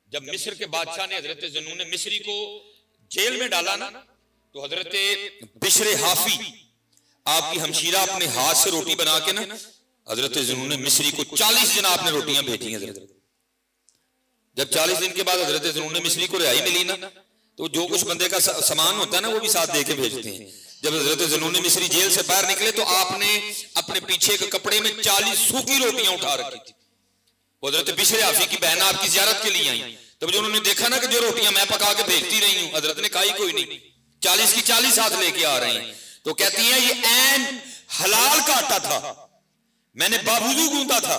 जब मिस्र के बादशाह ने हजरत ज़ुन्नून मिस्री को जेल में डाला ना, तो हजरत बिशर हाफी आपकी हमशीरा अपने हाथ से रोटी बना के ना हजरत ज़ुन्नून मिस्री को 40 दिन आपने रोटियां भेजी हजरत। जब 40 दिन के बाद हजरत ज़ुन्नून मिस्री को रिहाई मिली ना, तो जो कुछ बंदे का सामान होता है ना वो भी साथ दे के भेजते हैं। जब हजरत ज़ुन्नून मिस्री जेल से बाहर निकले तो आपने अपने पीछे के कपड़े में 40 सूखी रोटियां उठा रखी थी। हजरत बिशर हाफी की बहन आपकी ज़ियारत के लिए आई, तब जो उन्होंने देखा ना कि जो रोटियां मैं पका के भेजती रही हूं, हजरत ने खाई कोई नहीं, 40 की 40 हाथ लेके आ रहे हैं। तो कहती हैं ये ऐन हलाल का आटा था, मैंने बावजूद गूंदा था,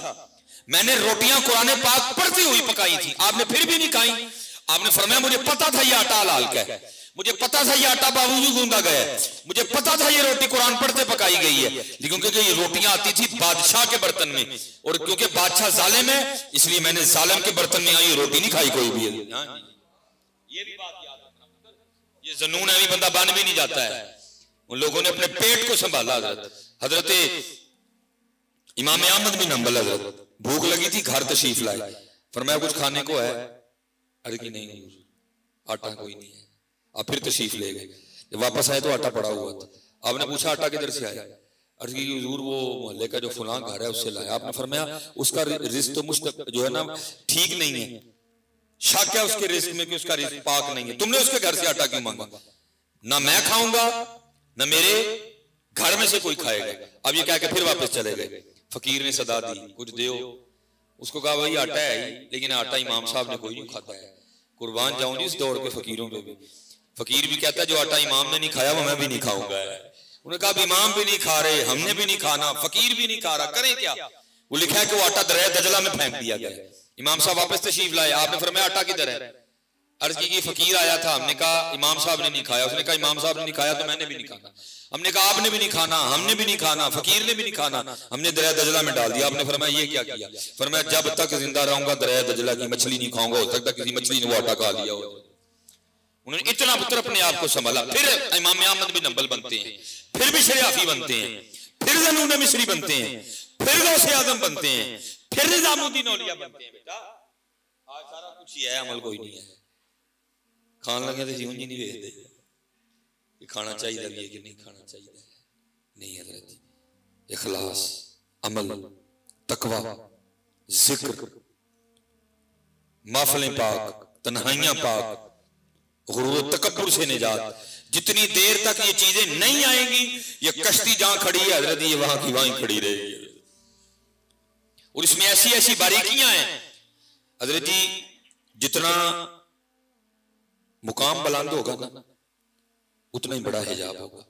मैंने रोटियां कुरान पाक पढ़ती हुई पकाई थी, आपने फिर भी नहीं खाई। आपने फरमाया मुझे पता था ये आटा हलाल का है, मुझे पता था ये आटा बावजूद गूंदा गया है, मुझे पता था ये रोटी कुरान पढ़ते पकाई गई है, लेकिन क्योंकि ये रोटियां आती थी बादशाह के बर्तन में, और क्योंकि बादशाह जालिम है इसलिए मैंने जालिम के बर्तन में आई रोटी नहीं खाई कोई भी। ये भी बात याद रखना, ये ज़ुन्नून है बंदा बन भी नहीं जाता है। उन लोगों ने अपने पेट को संभाला। हजरत इमाम अहमद बिन हंबल हजरत भूख लगी थी, घर तशरीफ लाए, फरमाया कुछ खाने को है? अरे कि नहीं आटा कोई नहीं है। आप फिर तशरीफ ले गए, जब वापस आए तो आटा पड़ा हुआ था। आपने पूछा आटा किधर से आया? अर्ज की हुजूर वो मोहल्ले का जो फलां घर है उससे लाया। आपने फरमाया उसका रिस्क तो जो है ना ठीक नहीं है, शक है उसके रिस्क में कि उसका रिस्क पाक नहीं है, तुमने उसके घर से आटा क्यों मांगा? ना मैं खाऊंगा ना मेरे घर में से कोई खाएगा। अब ये कह के फिर वापस चले गए। फकीर ने सदा दी, कुछ दो। उसको कहा भाई आटा है ही, लेकिन आटा इमाम साहब ने कोई नहीं खाता है। कुर्बान जाऊं जी इस दौड़ के फकीरों पे भी। फकीर भी कहता है जो आटा इमाम ने नहीं खाया वो मैं भी नहीं खाऊंगा। उन्होंने कहा इमाम भी नहीं खा रहे, हमने भी नहीं खाना, फकीर भी नहीं खा रहा, करें क्या? वो लिखा है कि वो आटा दरिया दजला में फेंक दिया गया। इमाम साहब वापस तशरीफ लाए, आपने फरमाया आटा किधर है? अर्ज की फकीर आया था, हमने कहा इमाम साहब ने नहीं खाया। उसने कहा इमाम साहब ने नहीं खाया तो मैंने भी नहीं खाना। हमने कहा आपने भी नहीं खाना, हमने भी नहीं खाना, फकीर ने भी नहीं खाना, हमने दरिया दजला में डाल दिया। आपने फरमाया ये क्या किया? फरमाया जब तक जिंदा रहूंगा दरिया दजला की मछली नहीं खाऊंगा, हो सकता किसी मछली ने वो आटा खा लिया हो। उन्होंने इतना पुत्र अपने आप को संभाला। फिर इमाम अहमद बिन हंबल बनते हैं, फिर बिशर हाफी बनते हैं, फिर ज़ुन्नून मिस्री बनते हैं, फिर गौसे आज़म बनते हैं, फिर निज़ामुद्दीन औलिया बनते हैं। बेटा आज सारा कुछ ही है, अमल कोई नहीं है। खान लगे तो जीवन जी नहीं देखते कि खाना चाहिए भी है कि नहीं खाना चाहिए। नहीं हजरत, इखलास, अमल, तकवा, जिक्र, महफिलें पाक, तन्हाइयां पाक, गुरूर तकब्बुर से निजात। जितनी देर तक ये चीजें नहीं आएंगी, ये कश्ती जहां खड़ी है हजरत ये वहां की वहीं खड़ी रहेगी। और इसमें ऐसी ऐसी बारीकियां हैं हजरत जी, जितना मुकाम बुलंद होगा ना उतना ही बड़ा हिजाब होगा,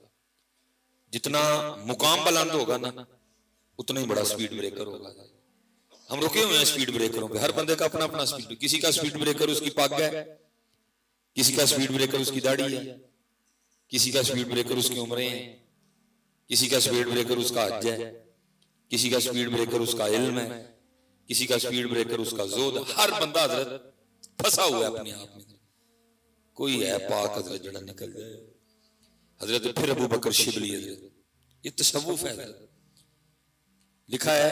जितना मुकाम बुलंद होगा ना उतना ही बड़ा स्पीड ब्रेकर होगा। हम रुके हुए हैं स्पीड ब्रेकरों पे, हर बंदे का अपना अपना स्पीड। किसी का स्पीड ब्रेकर उसकी पग है, किसी का स्पीड ब्रेकर उसकी दाढ़ी है, किसी का स्पीड ब्रेकर उसकी उम्रें हैं, किसी का स्पीड ब्रेकर उसका हज है, किसी का स्पीड ब्रेकर उसका इल्म है, किसी का स्पीड ब्रेकर उसका जोद। हर बंदा हजरत फंसा हुआ है अपने आप में। कोई है पाक हजरत जड़ा निकल जाए। हजरत फिर अबू बकर शिबली हजरत, ये तसव्वुफ है। लिखा है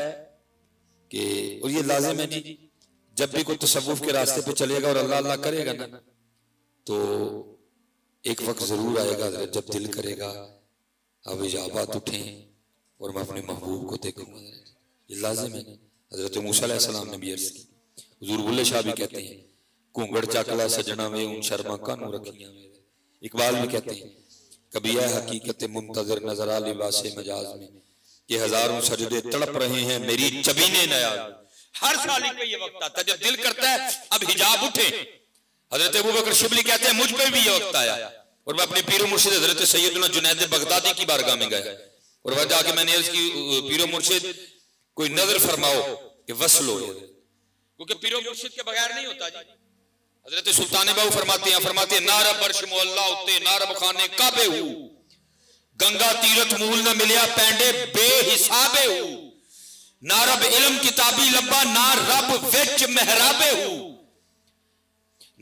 कि और ये लाजिम है जी, जब भी कोई तसव्वुफ के रास्ते पे चलेगा और अल्लाह अल्लाह करेगा ना तो एक वक्त जरूर आएगा हजरत जब दिल करेगा अब इजाबात उठें और मैं अपने महबूब को देखूंगा। ये लाजिम है। हजरत मूसा अलैहिस्सलाम ने भी अर्ज की, हुजूर बुल्ले शाह भी कहते हैं घूंगड़ चाकला सजना में उन शर्मा कानू रखियां। इकबाल भी कहते हैं कभी यह हकीकत मुंतजर नजर आ लिबासे मजाज में, ये हजारों सजदे तड़प रहे हैं मेरी चबीने नयाज। हर साल का ये वक्त आता है जब दिल करता है अब हिजाब उठे। हजरत अबू बकर शिबली कहते हैं मुझ पे भी ये वक्त आया और मैं अपने पीरो मुर्शिद हजरत सैयदना जुनैद बगदादी की बारगाह में गया और वह जाके मैंने अर्ज की पीरो मुर्शिद कोई नजर फरमाओ कि वसल हो, क्योंकि पीरो मुर्शिद के बगैर नहीं होता जी। हजरत सुल्तान बाबू फरमाते हैं नारब बर्श मोहल्ला उत्ते नारब खाने काबे हूं, गंगा तीरथ मूल न मिलिया पैंडे बेहिसाबे हूं, नारब इल्म किताबी लब्बा ना रब विच मेहराबे हूं,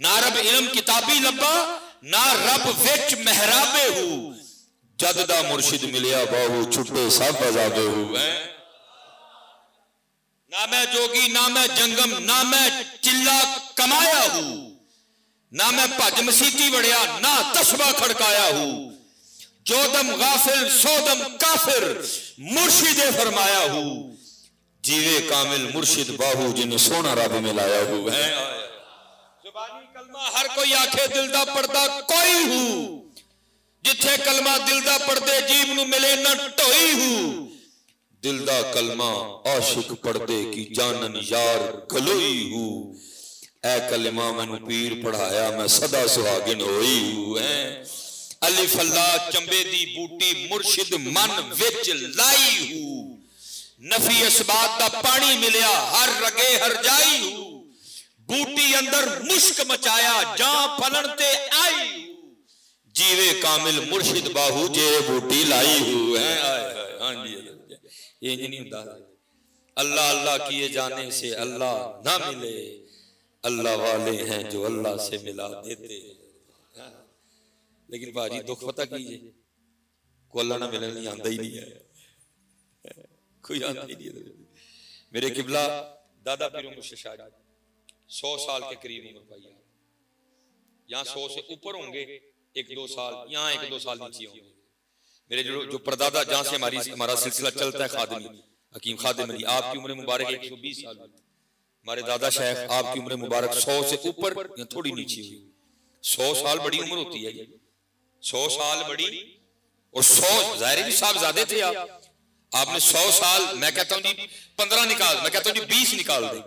नारब इल्म किताबी लब्बा ना रब विच मेहराबे हूं, जददा मुर्शिद मिलिया बाहू छुपे सब अजाबे हूं। ना मैं जोगी ना मैं जंगम ना मैं चिल्ला कमाया हूं, ना मैं भज मसीती वड़िया ना तस्बा खड़काया हूं, जो दम गाफिल सो दम काफिर मुर्शिदे फरमाया हूं, जीवे कामिल मुर्शिद बाहू जिन्हें सोना रब मिलाया हूं है। जुबानी कलमा हर कोई आखे दिल दा पढ़दा कोई हूं, जिथे कलमा दिल दा पढ़दे जीव नूं मिले ना ढोई हूं, दिल दा कलमा आशिक पढ़दे की जानन यार गलोई हूं, ऐ कलमा मैनू पीर पढ़ाया मैं सदा सुहागिन होई हूं है। अलिफ अल्लाह चंबे दी बूटी मुर्शिद मन विच लाई हूं, नफी असबात दा पानी मिलिया हर रगे हर जाई हूं, बूटी अंदर मुश्क मचाया जां फलन ते आई हूं, जीवे कामिल मुर्शिद बाहू जे बूटी लाई हूं है। हां जी ये नहीं होता, अल्लाह अल्लाह किए जाने से अल्लाह ना मिले, अल्लाह वाले हैं जो अल्लाह से मिला देते। लेकिन भाजी दुख पता कीजिए को अल्लाह ना मिलने नहीं आता ही नहीं है, कोई आता ही नहीं है। मेरे किबला दादा पीर मुर्शिद शाह 100 साल के करीब उम्र पाई, यहाँ 100 से ऊपर होंगे, 1-2 साल यहाँ 1-2 साल नीचे होंगे। मेरे जो परदादा जहां से हमारा सिलसिला चलता है खादिमी हकीम खादिम अली, आपकी उम्र मुबारक 120 साल, हमारे दादा शेख आपकी उम्र मुबारक 100 से ऊपर या थोड़ी नीचे हुई। 100 साल बड़ी उम्र होती है, 100 साल बड़ी, और 100 जाहिर भी साहबजादे थे आपने 100 साल, मैं कहता हूं जी 15 निकाल, मैं कहता हूं जी 20 निकाल दे,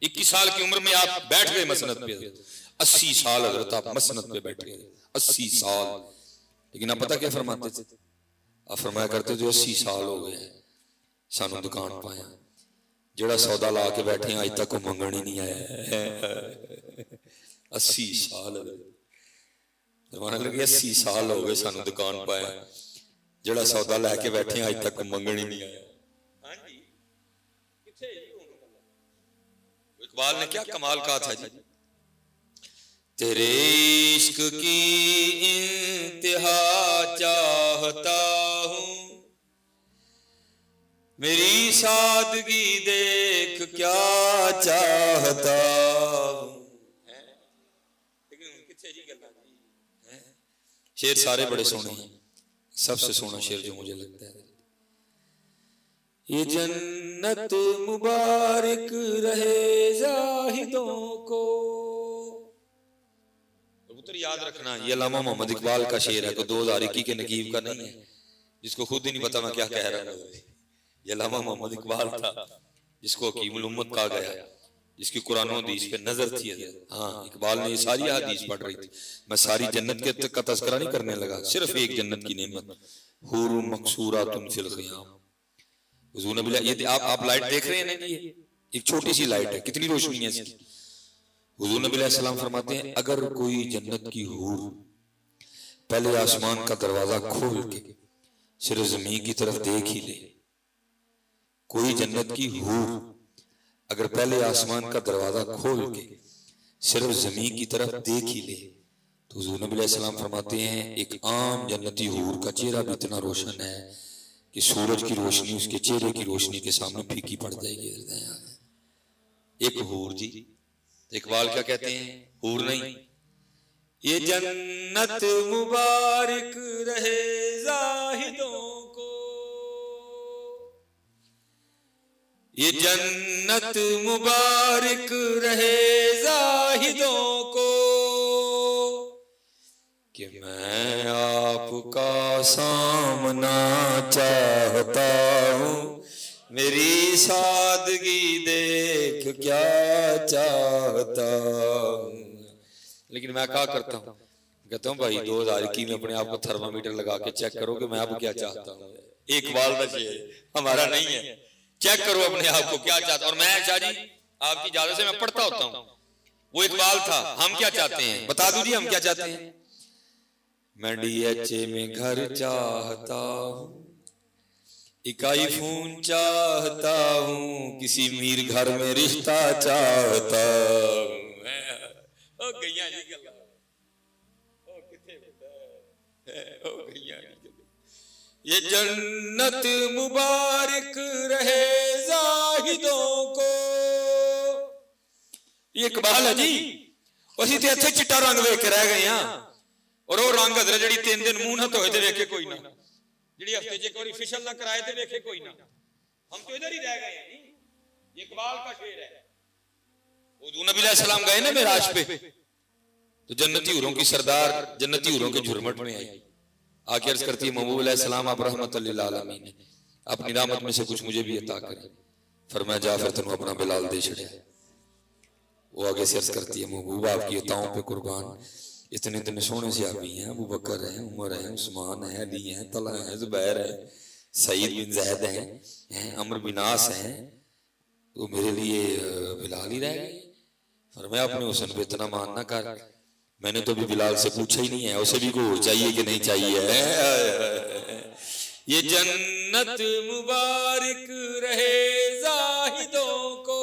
21 साल की उम्र में आप बैठ गए मसनद पे, 80 साल हजरत आप मसनद पे बैठ गए, 80 साल। लेकिन आप पता क्या फरमाते थे, आप फरमाया करते जो 80 साल हो गए सानू दुकान पाया, जेड़ा सौदा ला के बैठे आज तक मंगण ही नहीं आया। 80 साल जमाना लगे 80 साल हो गए सानू दुकान पाया, जेड़ा सौदा लैके बैठे आज तक मंगण ही नहीं आया। हां जी किथे इकबाल ने क्या कमाल कहा था जी, तेरे इश्क की इंतहा चाहता हूं, मेरी सादगी देख क्या चाहता हूं। शेर सारे बड़े सोने हैं, सबसे सोना शेर जो मुझे लगता है, ये जन्नत मुबारक रहे जाहिदों को। पुत्र याद रखना ये अल्लामा मोहम्मद इकबाल का शेर है, कोई 2021 के नकीब का नहीं है, जिसको खुद ही नहीं पता मैं क्या कह रहा हूं। ये अल्लामा मोहम्मद इकबाल था जिसको हकीमुल उम्मत कहा गया, जिसकी कुरान और हदीस पे नजर थी। हाँ इकबाल ने ये सारी हदीस पढ़ रही थी। मैं सारी जन्नत के का तज़किरा नहीं करने लगा, सिर्फ एक जन्नत की नेमत, हुर मकसूरातुन फिल ख़ियाम। हुज़ूर नबी, ये आप लाइट देख रहे हैं ना, ये एक छोटी सी लाइट है, कितनी रोशनी है इसकी। हुज़ूर नबी अलैहि सलाम फरमाते हैं, अगर कोई जन्नत की हूर पहले आसमान का दरवाजा खोल के सिर्फ जमीन की तरफ देख ही ले, कोई जन्नत की हूर अगर पहले आसमान का दरवाजा खोल के सिर्फ जमीन की तरफ देख ही ले, तो हुज़ूर नबी अलैहि सलाम फरमाते हैं एक आम जन्नती हूर का चेहरा भी इतना रोशन है कि सूरज की रोशनी उसके चेहरे की रोशनी के सामने फीकी पड़ जाएगी। एक हूर जी, इकबाल क्या कहते हैं, हूर नहीं, ये जन्नत मुबारक रहे जाहिदों को, ये जन्नत मुबारक रहे जाहिदों को, कि मैं आपका सामना चाहता हूँ, मेरी सादगी देख क्या चाहता हूँ। लेकिन मैं क्या करता हूँ, कहता हूँ भाई 2021 में अपने आप को थर्मामीटर लगा के चेक करो कि मैं अब क्या चाहता हूँ। एक बाल बचे हमारा नहीं है, चेक करो अपने आप को क्या चाहता। और मैं शाह जी आपकी इजाजत से मैं पढ़ता होता हूँ, वो इकबाल था, हम क्या चाहते हैं बता दीजिए, हम क्या चाहते हैं। मैं DHA में घर चाहता हूँ, इकाई फोन चाहता हूँ, किसी मीर घर में रिश्ता चाहता हूँ। ये जन्नत मुबारक रहे जाहिदों को। ये इकबाल है जी, ਅਸੀਂ ਤੇ ਇੱਥੇ चिट्टा रंग वेख के रह गए हैं और वो रंग हजरत जी 3 दिन मुंह ना धोए तो वेखे कोई ना, जी हफ्ते एक बार फिशल ना कराए तो वेखे कोई ना। हम तो इधर ही रह गए हैं। ये इकबाल का शेर है। नबी अलैहिस्सलाम गए ना मेराज पे, तो जन्नती हूरों की सरदार जन्नती हूरों के झुरमट में आई, आके अर्ज करती है महबूब अलैहिस्सलाम आप रहमत लिल आलमीन, अपनी रहमत में से कुछ मुझे भी अता करें। फरमाया जा फिर तेनू अपना बिलाल दे छड़े। वो आगे से अर्ज करती है महबूब आपकी अताओं पे कुर्बान, इतने इतने सोहने सहाबी हैं, अबू बकर है, उमर है, उस्मान है, अली है, तलहा है, जुबैर है, सईद बिन ज़ैद हैं, अमर बिन आस हैं, तो मेरे लिए बिलाल ही रह गए। फरमाया अपने हुस्न पे इतना मान ना कर, मैंने तो भी बिलाल से पूछा ही नहीं है उसे भी को चाहिए कि नहीं चाहिए। ये जन्नत मुबारक रहे जाहिदों को,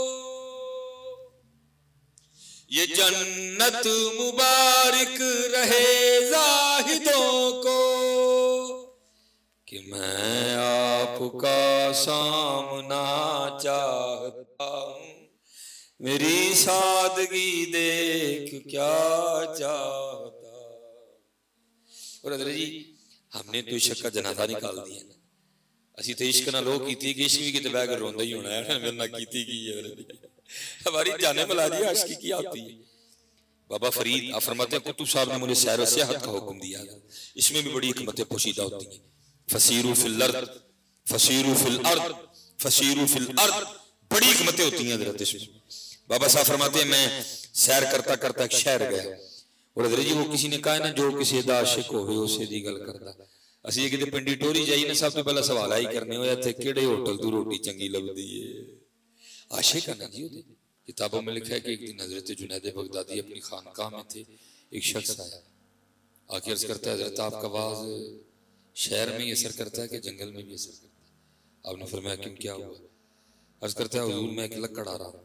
ये जन्नत मुबारक रहे जाहिदों को, कि मैं आपका सामना चाहता हूँ, मेरी सादगी देख क्या चाहता। और हज़रत जी हमने तो इश्क का जनाजा निकाल दिया ना, असी तो इश्क ना लोग की थी कि इश्क भी कितने बह कर रोंदा ही होना है, मेरे ना की थी की हमारी जाने मिला दी आशिकी की आती है। बाबा फरीद फरमाते हैं कुतुब साहब ने मुझे सैर व सियाहत का हुक्म दिया, इसमें भी बड़ी हिकमतें पोशीदा होती हैं। फसीरू फिल अर्द, फसीरू फिल अर्द, फसीरू फिल अर्द, बड़ी हिकमतें होती हैं हज़रत इसमें। बाबा साहब फरमाते हैं मैं सैर करता करता एक शहर गया, और हज़रत जी वो किसी ने कहा ना जो किसी दा आशिक होवे उसे दी गल करदा। ਅਸੀਂ ਕਿਤੇ ਪਿੰਡੀ ਟੋਰੀ ਜਾਈ ਨਾ, ਸਭ ਤੋਂ ਪਹਿਲਾਂ ਸਵਾਲ ਆਈ ਕਰਨੇ ਹੋਇਆ ਇੱਥੇ ਕਿਹੜੇ ਹੋਟਲ ਤੋਂ ਰੋਟੀ ਚੰਗੀ ਲੱਭਦੀ ਏ। आशिक है ना जी। किताबों में लिखा है कि एक दिन हजरत जुनैद बगदादी अपनी खानकाह में थे, एक शख्स आया आके अर्ज करता है हजरत आपका आवाज शहर में ही असर करता है कि जंगल में भी असर करता है। आपने फरमाया क्यों क्या हुआ? अर्ज करता है हुजूर मैं एक लकड़ आ रहा हूँ,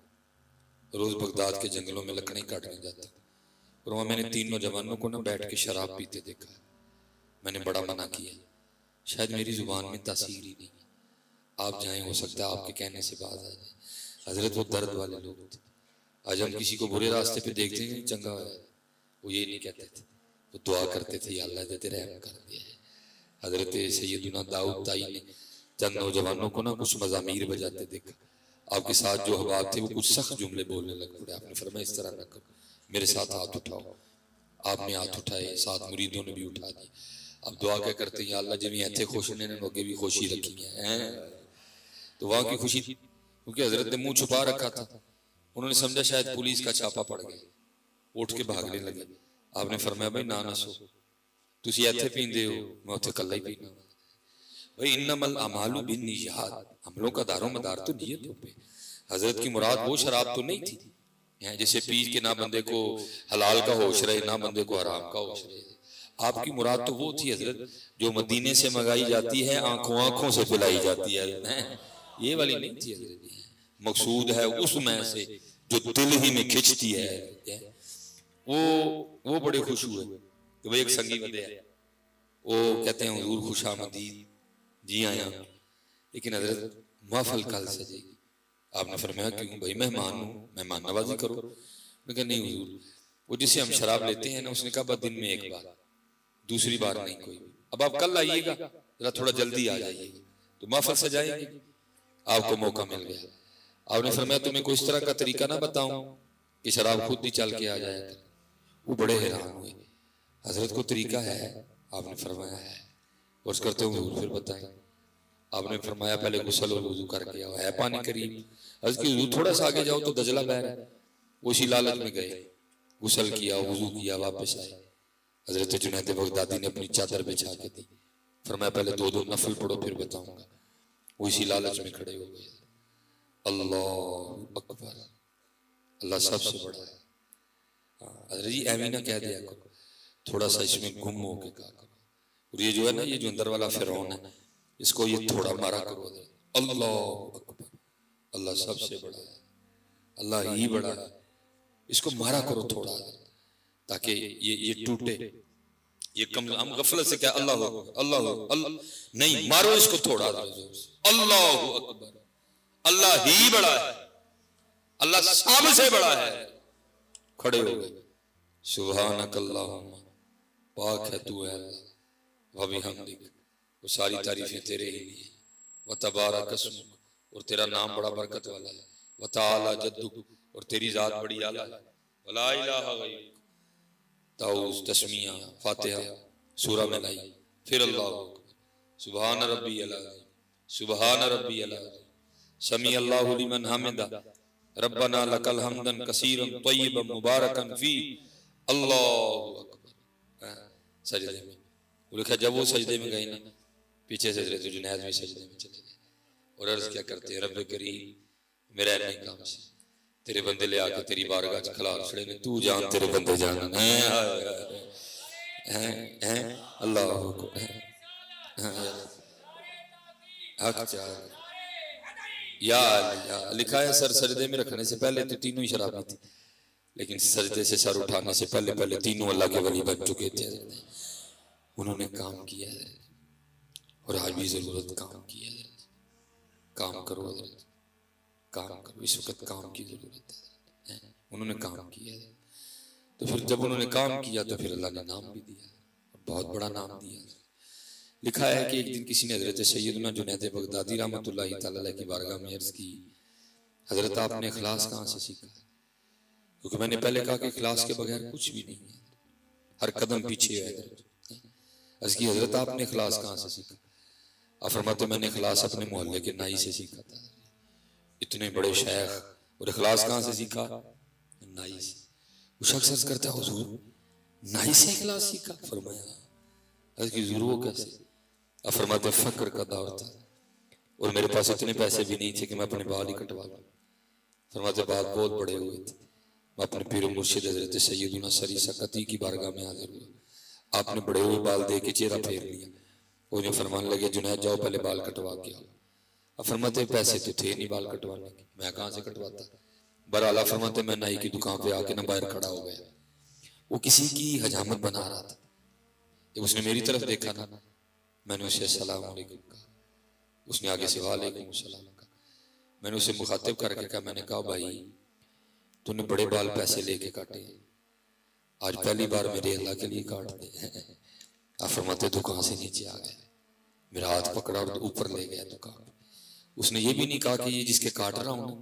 रोज बगदाद के जंगलों में लकड़ें काटने जाता और वहाँ मैंने 3 नौजवानों को ना बैठ के शराब पीते देखा। मैंने बड़ा मना किया, शायद मेरी जुबान में तासीर ही नहीं, आप जाएं हो सकता है आपके कहने से बात आ जाए। हजरत वो दर्द वाले लोग थे। आज हम किसी को बुरे रास्ते पे देखते हैं चंगा है, वो ये नहीं कहते थे, वो दुआ करते थे या अल्लाह तेरे रहम कर दिया है। हजरत सैयदना दाऊद ताई ने चंद नौजवानों को ना कुछ मज़ामीर बजाते देखा, आपके साथ जो हबाब थे वो कुछ सख्त जुमले बोलने लग पड़े। आपने फरमाया इस तरह न करो, मेरे साथ हाथ उठाओ। आपने हाथ उठाए, साथ मुरीदों ने भी उठा दिए। अब दुआ क्या करते हैं, अल्लाह जिन्हें इतने खुश ने आगे भी खुशी रखी है। तो वहाँ की खुशी क्योंकि हजरत ने मुंह छुपा रखा था, उन्होंने समझा शायद पुलिस का छापा पड़ गया, उठ के भागने लगे। आपने फरमाया भाई ना सो, तुसी इत्थे पींदे हो, मैं उत्थे कल्ला ही पीना भाई। इन्नमल अमालु बिन्निय्यात, अमलों का दारो मदार तो नियतों पे। हजरत की मुराद वो शराब तो नहीं थी जैसे पी के ना बंदे को हलाल का होश रहे ना बंदे को हराम का होश रहे। आपकी मुराद तो वो थी हजरत जो मदीने से मंगाई जाती है, आंखों आंखों से पिलाई जाती है, ये वाली नहीं थी हजरत। मकसूद है उसमें से जो दिल ही में खिंचती है। वो बड़े खुश हुए कि भाई एक संगी बंदे है, वो कहते हैं हुजूर खुशामदीद जी आया, लेकिन हजरत महफिल कल सजेगी। आपने फरमाया क्यों भाई मेहमान हूँ, मेहमान नवाजी करो। मैं कहा नहीं हुजूर, वो जिसे हम शराब लेते हैं ना, उसने कहा बस दिन में एक बार, दूसरी बार नहीं कोई। अब आप कल आइएगा, जरा थोड़ा जल्दी आ जाइएगा तो महफिल सजाएंगे। आपको मौका मिल गया। आपने फरमाया तुम्हें कोई इस तरह का तरीका ना बताऊं कि शराब खुद ही चल के आ जाए। वो बड़े हैरान हुए, हजरत को तरीका है? आपने फरमाया है। और करते हुए फिर बताएं। आपने फरमाया पहले गुस्ल और वुजू करके आओ, है पानी करीब। हजरत की थोड़ा सा आगे जाओ तो दजला बह रहा है। उसी लालच में गए, गुस्ल किया, वुजू किया, वापस आए। हजरत जुनैद बगदादी ने अपनी चादर बिछा के दी, फरमाया पहले 2 नफल पढ़ो फिर बताऊंगा। वो इसी लालच में खड़े हो गए। अल्लाह अकबर, अल्लाह सबसे बड़ा है। हजरत जी ऐवी ना कह दिया करो, थोड़ा सा इसमें गुम हो के कहा करो। और ये जो है ना, ये जो अंदर वाला फिरौन है, इसको ये थोड़ा मारा करो। अल्लाह अकबर, अल्लाह सबसे बड़ा है, अल्लाह ही बड़ा है, इसको मारा करो थोड़ा, ताकि ये टूटे। ये कम हम गफलत से क्या अल्लाह अल्लाह अल्लाह नहीं, मारो इसको थोड़ा। अल्लाह अकबर, अल्लाह ही बड़ा है, अल्लाह सबसे बड़ा है। खड़े हो गए, सुब्हानकल्लाहुम्मा, पाक है तू है अल्लाह, व बिहम्दिक, वो सारी तारीफें तेरे ही लिए, व तबारक अस्मुक, और तेरा नाम बड़ा बरकत वाला है, व तआला जद्दुक, और तेरी जात बड़ी आला है, व ला इलाहा गैरुक। ताऊस तस्मिया फातिहा सूरा में लाई, फिर अल्लाहु अकबर, सुभान रब्बी अला, सुभान रब्बी अला, समी अल्लाहु लिमन हमिदा, रब्बना लकल हम्दन कसीरन तय्यिबन मुबारकन फी, अल्लाहु अकबर। सजदे में वो लिखा, जब वो सजदे में गए ना, पीछे से हज़रत जुनैद भी सजदे में चले गए और अर्ज क्या करते हैं, रब्बे करीम मेरा नहीं काम से तेरे बंदे ले आके तेरी बारगाह च खिला छड़े ने, तू जान तेरे बंदे जान हैं अल्लाह या लिखा है सर सजदे में रखने से पहले तो तीनों ही शराबी थी, लेकिन सजदे से सर उठाने से पहले पहले तीनों अल्लाह के वली बन चुके थे। उन्होंने काम किया है और आज भी जरूरत काम की है। काम करो, काम करो, इस वक्त काम की जरूरत है। उन्होंने काम किया है, तो फिर जब उन्होंने काम किया तो फिर अल्लाह ने नाम भी दिया, बहुत बड़ा नाम दिया। लिखा है कि एक दिन किसी ने हजरत सैयदना जुनैद बगदादी रहमतुल्लाहि तआला अलैह की बारगाह में अर्ज की, हजरत आपने इखलास कहाँ से सीखा? क्योंकि मैंने पहले कहा कि इखलास के बगैर कुछ भी नहीं है, हर कदम पीछे है। अर्ज की, हजरत आपने इखलास कहाँ से सीखा? आप फरमाते, मैंने इखलास अपने मोहल्ले के नाई से सीखा था। इतने बड़े शेख, और इखलास कहाँ से सीखा? नाई से। वो शख्स अर्ज करता है, हुजूर नाई से इखलास सीखा? फरमाया, अर्ज की हुजूर वो कैसे? आप फरमाते, फक्र का दौर था और मेरे पास इतने पैसे भी नहीं थे कि मैं अपने बाल ही कटवा लूं। फरमाते, बाल बहुत बड़े हुए थे, मैं अपने पीर मुर्शिद हजरत सैयदना सरी सकती की बारगाह में हाजिर हुआ। आपने बड़े हुए बाल दे के चेहरा फेर लिया, वो जो फरमान लगे, जुनैद जाओ पहले बाल कटवा के आओ। अब फरमाते, पैसे तो थे नहीं बाल कटवाने के, मैं कहाँ से कटवाता? बहरहाल फरमाते, मैं नाई की दुकान पे आके ना बाहर खड़ा हो गया, वो किसी की हजामत बना रहा था। जब उसने मेरी तरफ देखा ना, मैंने उसे अस्सलाम वालेकुम कहा, उसने आगे से वालेकुम अस्सलाम कहा। मैंने उसे मुखातिब करके कहा, मैंने कहा भाई तूने बड़े बाल पैसे लेके काटे, आज पहली बार मेरे अल्लाह के लिए काट दे। आप फरमाते, दुकान से नीचे आ गए, मेरा हाथ पकड़ा और ऊपर ले गया दुकान। उसने ये भी नहीं कहा कि ये जिसके काट रहा हूं ना,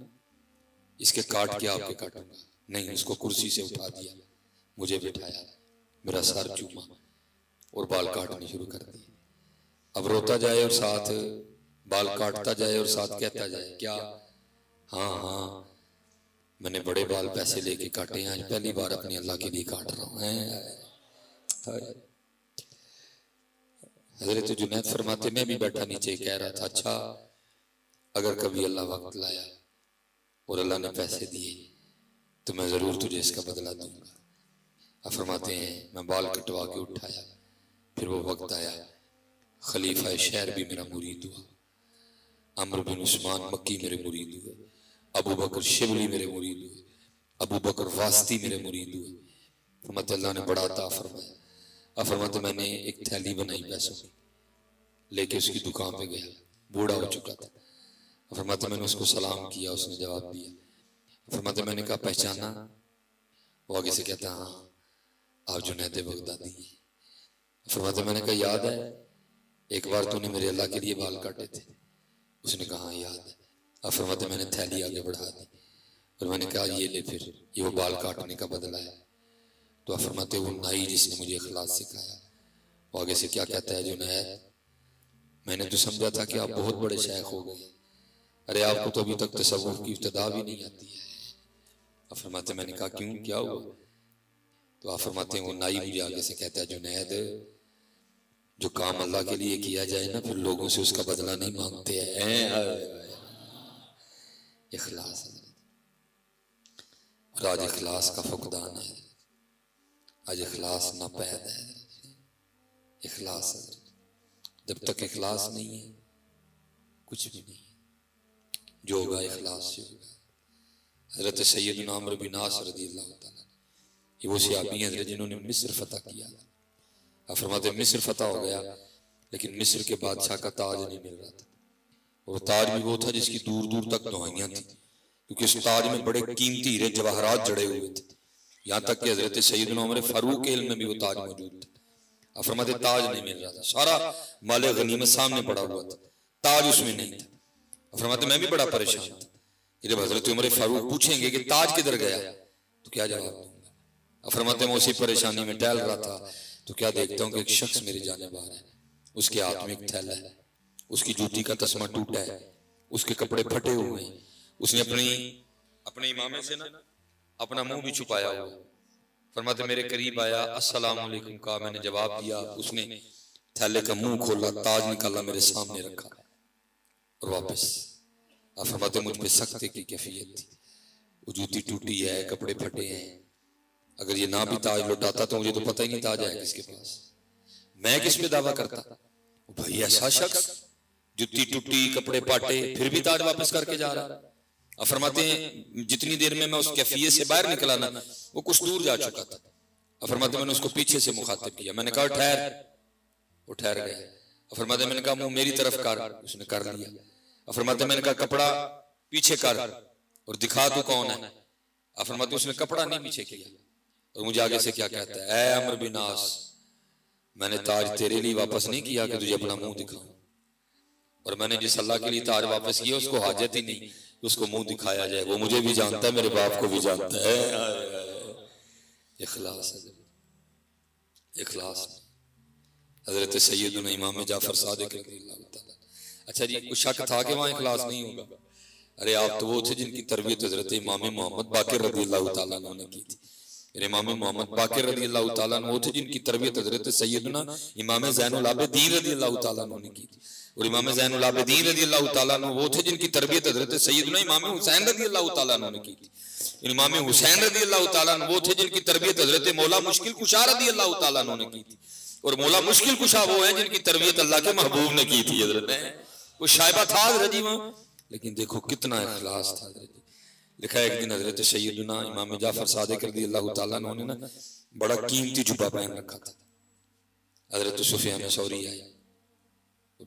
इसके काट के आपके काटूंगा, नहीं, उसको कुर्सी से उठा दिया, मुझे बिठाया, मेरा सर चूमा और बाल काटने शुरू कर दिए। अब रोता जाए और साथ बाल काटता जाए और साथ कहता जाए, क्या? हाँ हाँ, मैंने बड़े बाल पैसे लेके काटे हैं, आज पहली बार अपने अल्लाह के लिए काट रहा हूं। हजरत जुनैद फरमाते, मैं भी बैठा नीचे कह रहा था, अच्छा अगर कभी अल्लाह वक्त लाया और अल्लाह ने पैसे दिए तो मैं जरूर तुझे इसका बदला दूंगा। आप फरमाते हैं, मैं बाल कटवा के उठाया, फिर वो वक्त आया, खलीफा शहर भी मेरा मुरीद हुआ, अमर बिन उस्मान मक्की मेरे मुरीद हुए, अबू बकर शिबली मेरे मुरीद हुए, अबू बकर वास्ती मेरे मुरीद हुए। फरमाते, अल्लाह ने बड़ा अता फरमाया। अब फरमाते, मैंने एक थैली बनाई पैसों की, लेके उसकी दुकान पे गया, बूढ़ा हो चुका था। फरमाते, मैंने उसको सलाम किया, उसने जवाब दिया। फरमाते, मैंने कहा पहचाना? वो आगे से कहता, हाँ आप जुनैद बगदादी। फरमाते, मैंने कहा याद है एक बार तूने मेरे अल्लाह के लिए बाल काटे थे? उसने कहा हाँ याद है। अब फरमाते, मैंने थैली आगे बढ़ा दी और मैंने कहा ये ले, फिर ये वो बाल काटने का बदला है। तो आप फरमाते, वो नाई जिसने मुझे इखलास सिखाया, वो आगे से क्या कहता है, जुनैद मैंने तो समझा था कि आप बहुत बड़े शेख हो गए, अरे आपको तो अभी तक तसव्वुफ की इब्तिदा भी नहीं आती है। आप फरमाते, मैंने कहा क्यों, क्या हुआ? तो आप फरमाते हैं, वो नाई मुझे आगे से कहता है, जुनैद जो काम अल्लाह के लिए किया जाए ना, फिर लोगों से उसका बदला नहीं मांगते हैं। इखलास, और आज इखलास का फुकदान है, आज इखलास नापैद है। इखलास, जब तक इखलास नहीं है कुछ भी नहीं, जो होगा इखलास से होगा। हजरत सैयदना अमर बिन आस रज़ियल्लाहु ताला, ये वो सहाबी हैं जिन्होंने मिस्र फतह किया। आप फरमाते, मिस्र फतह हो गया, लेकिन मिस्र के बादशाह का ताज नहीं मिल रहा था। और ताज भी वो था जिसकी दूर दूर तक दुआइयां थी, क्योंकि उस ताज में बड़े कीमती हीरे जवाहरात जड़े हुए थे। यहाँ तक कि हजरत सैयदना उमर फारूक के इल्म में भी वो ताज मौजूद था। अब फरमाते ताज नहीं मिल रहा था, सारा माले गनीमत सामने पड़ा हुआ था, ताज उसमें नहीं था। अब फरमाते मैं भी बड़ा परेशान था कि जब हजरत उमर फारूक पूछेंगे कि ताज किधर गया तो क्या जवाब दूंगा। अब फरमाते मैं उसी परेशानी में टहल रहा था तो क्या देखता हूँ कि एक शख्स मेरे जानिबार है, उसके हाथ में एक थैला है, उसकी जूती का तस्मा टूटा है, उसके कपड़े फटे हुए हैं, उसने अपने इमामे से ना अपना मुंह भी छुपाया हुआ। फरमाते मेरे करीब आया, अस्सलाम वालेकुम कहा, मैंने जवाब दिया, उसने थैले का मुंह खोला, ताज निकाला, मेरे सामने रखा और वापस। आप फरमाते मुझ पे सख्ती की कैफियत थी, वो जूती टूटी है, कपड़े फटे हैं, अगर ये ना भी ताज लौटाता तो मुझे तो पता ही नहीं ताज है किसके पास, मैं किस पे दावा करता। भाई ऐसा शख्स जूती टूटी, कपड़े पाटे, फिर भी ताज वापस करके जा रहा। अब फरमाते हैं जितनी देर में मैं उस कैफियत से बाहर निकला ना, वो कुछ दूर जा चुका था। अब फरमाते मैंने उसको पीछे से मुखातिब किया, मैंने कहा ठहर, वो ठहर गया। अब फरमाते मैंने कहा मुंह मेरी तरफ कर, उसने कर लिया। अब फरमाते मैंने कहा कपड़ा पीछे कर और दिखा तू कौन है। अब फरमाते उसने कपड़ा नहीं पीछे किया और मुझे आगे से क्या कहता है, ऐ अमर बिन आस, मैंने ताज तेरे लिए वापस नहीं किया कि तुझे अपना मुंह दिखाऊं, और मैंने जिस अल्लाह के लिए ताज वापस किया उसको हाजत ही नहीं उसको मुंह दिखाया जाए, वो मुझे भी जानता है, मेरे बाप को भी जानता है। इखलास है, इखलास। हजरत सैयदना इमाम जाफर सादिक रज़ियल्लाहु ताला। अच्छा जी, कुछ शक था कि वहां इखलास नहीं होगा? अरे आप तो वो थे जिनकी तरबियत हजरत इमाम मोहम्मद बाकिर रज़ियल्लाहु ताला अन्हु ने की थी। इमाम मोहम्मद बाकिर रज़ियल्लाहु ताला अन्हु थे जिनकी तरबियत हजरत सैयदना इमाम ज़ैनुल आबिदीन रज़ियल्लाहु ताला अन्हु ने की थी, और इमाम ज़ैनुल आबिदीन रज़ियल्लाहु ताला अन्हु वो थे जिनकी तरबियत हजरत सैयदना इमाम हुसैन रज़ियल्लाहु ताला अन्हु ने की थी। इमाम हुसैन रज़ियल्लाहु ताला अन्हु वो थे जिनकी तरबियत हजरत मौला मुश्किल कुशा रज़ियल्लाहु ताला अन्हु ने की थी, और मौला मुश्किल कुशा वो है जिनकी तरबियत अल्लाह के महबूब ने की थी। हजरत ने वो शायबा था हजरत जी वहां, लेकिन देखो कितना इखलास था हजरत जी। लिखा है एक दिन हजरत सैयदना इमाम जाफर सादिक रज़ियल्लाहु ताला अन्हु ने ना बड़ा कीमती जुब्बा पहन रखा था। हजरत सुफियान सौरी आए,